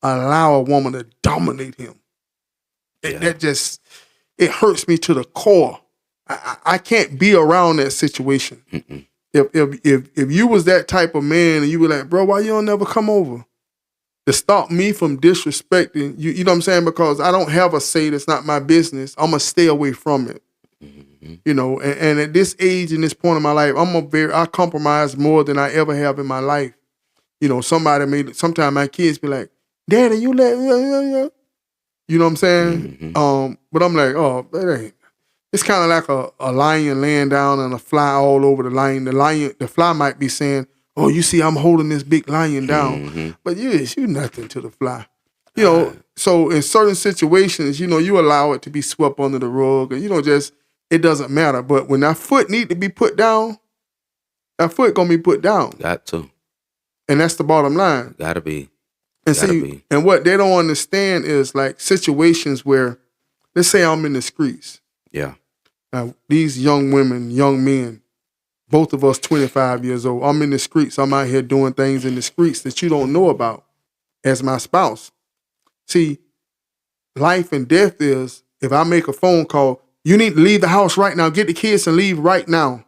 allow a woman to dominate him. That just, it hurts me to the core. I can't be around that situation. Mm-mm. If you was that type of man and you were like, bro, why you don't never come over? To stop me from disrespecting you, you know what I'm saying? Because I don't have a say, that's not my business. I'm going to stay away from it. Mm-hmm. And at this age and this point in my life, I compromise more than I ever have in my life. Sometimes my kids be like, Daddy, you let, you know what I'm saying? Mm-hmm. But I'm like, oh, that ain't. It's kind of like a lion laying down and a fly all over the lion. The fly might be saying, oh, you see, I'm holding this big lion down. Mm-hmm. But you nothing to the fly. So in certain situations, you allow it to be swept under the rug. And you don't just it doesn't matter. But when that foot need to be put down, that foot gonna be put down. Got to. And that's the bottom line. Gotta be. And see, and what they don't understand is like situations where, let's say I'm in the streets. Yeah. Now, these young women, young men, both of us 25 years old, I'm in the streets. I'm out here doing things in the streets that you don't know about as my spouse. See, life and death is, if I make a phone call, you need to leave the house right now. Get the kids and leave right now.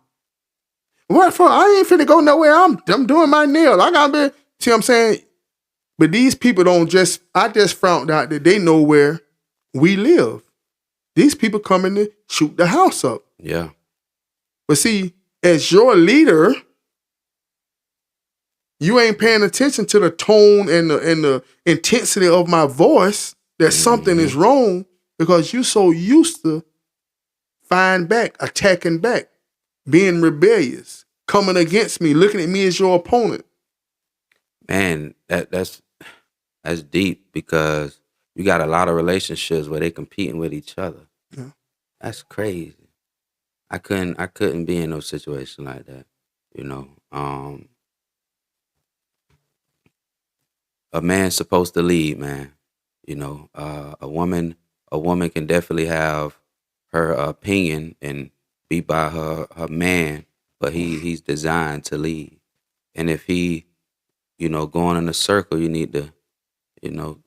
What for? I ain't finna go nowhere. I'm doing my nail. I gotta be, see what I'm saying? But these people I just found out that they know where we live. These people coming to shoot the house up. Yeah. But see, as your leader, you ain't paying attention to the tone and the intensity of my voice that something is wrong because you so used to fighting back, attacking back, being rebellious, coming against me, looking at me as your opponent. Man, that's deep because you got a lot of relationships where they competing with each other. Yeah. That's crazy. I couldn't be in no situation like that. You know, a man's supposed to lead, man. You know, a woman can definitely have her opinion and be by her man, but he's designed to lead. And if he, going in a circle, you need to,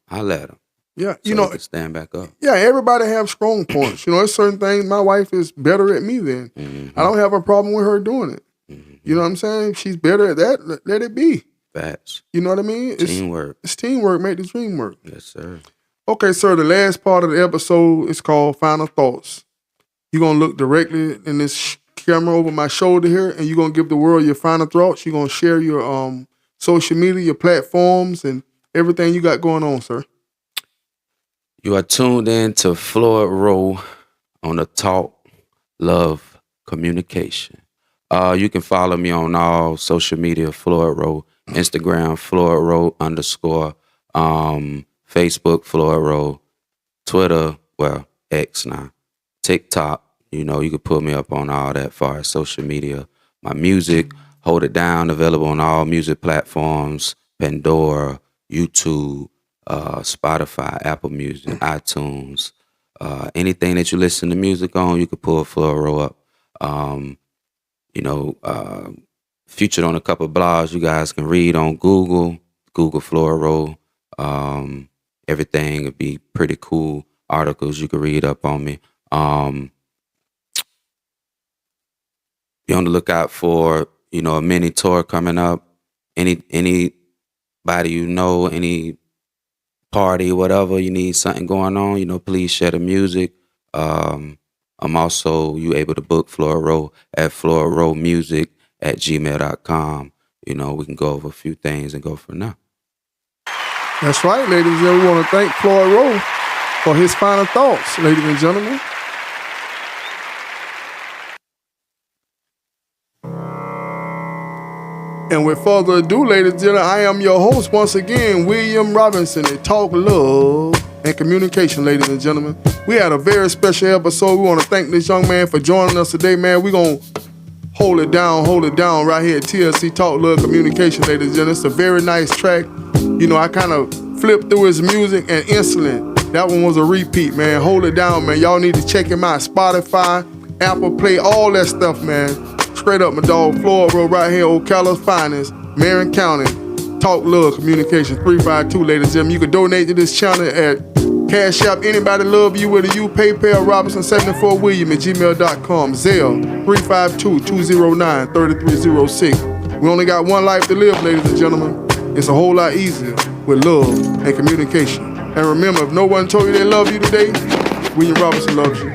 holler at him. Yeah, So he can stand back up. Yeah, everybody have strong points. There's certain things my wife is better at me than. I don't have a problem with her doing it. You know what I'm saying? She's better at that. Let it be. Facts. You know what I mean? Teamwork. It's teamwork, make the dream work. Yes, sir. Okay, sir, the last part of the episode is called Final Thoughts. You're going to look directly in this camera over my shoulder here, and you're going to give the world your final thoughts. You're going to share your social media, your platforms, and everything you got going on, sir. You are tuned in to Floyd Rowe on the Talk Love Communication. You can follow me on all social media, Floyd Rowe, Instagram, Floyd Rowe _, Facebook, Floyd Rowe, Twitter, well, X now, TikTok, you can put me up on all that far as social media. My music, Hold It Down, available on all music platforms, Pandora, YouTube, Spotify, Apple Music, iTunes, anything that you listen to music on, you could pull Floyd Rowe up. Featured on a couple of blogs you guys can read on Google Floyd Rowe. Everything would be pretty cool articles you could read up on me. Be on the lookout for, a mini tour coming up. Anybody any party, whatever, you need something going on, please share the music. I'm also, you able to book Floyd Rowe at floydrowemusic@gmail.com. We can go over a few things and go from there. That's right, ladies and gentlemen. We want to thank Floyd Rowe for his final thoughts, ladies and gentlemen. And with further ado, ladies and gentlemen, I am your host once again, William Robinson, at Talk Love and Communication, ladies and gentlemen. We had a very special episode. We want to thank this young man for joining us today, man. We're going to hold it down right here at TLC Talk Love Communication, ladies and gentlemen. It's a very nice track. I kind of flipped through his music and instantly, that one was a repeat, man. Hold it down, man. Y'all need to check him out. Spotify, Apple Play, all that stuff, man. Straight up, my dog, Floyd Rowe, right here, Ocala's finest, Marion County. Talk Love Communication 352, ladies and gentlemen. You can donate to this channel at Cash App, Anybody Love You with a U, PayPal, Robinson74William at gmail.com, Zelle 352-209-3306. We only got one life to live, ladies and gentlemen. It's a whole lot easier with love and communication. And remember, if no one told you they love you today, William Robinson loves you.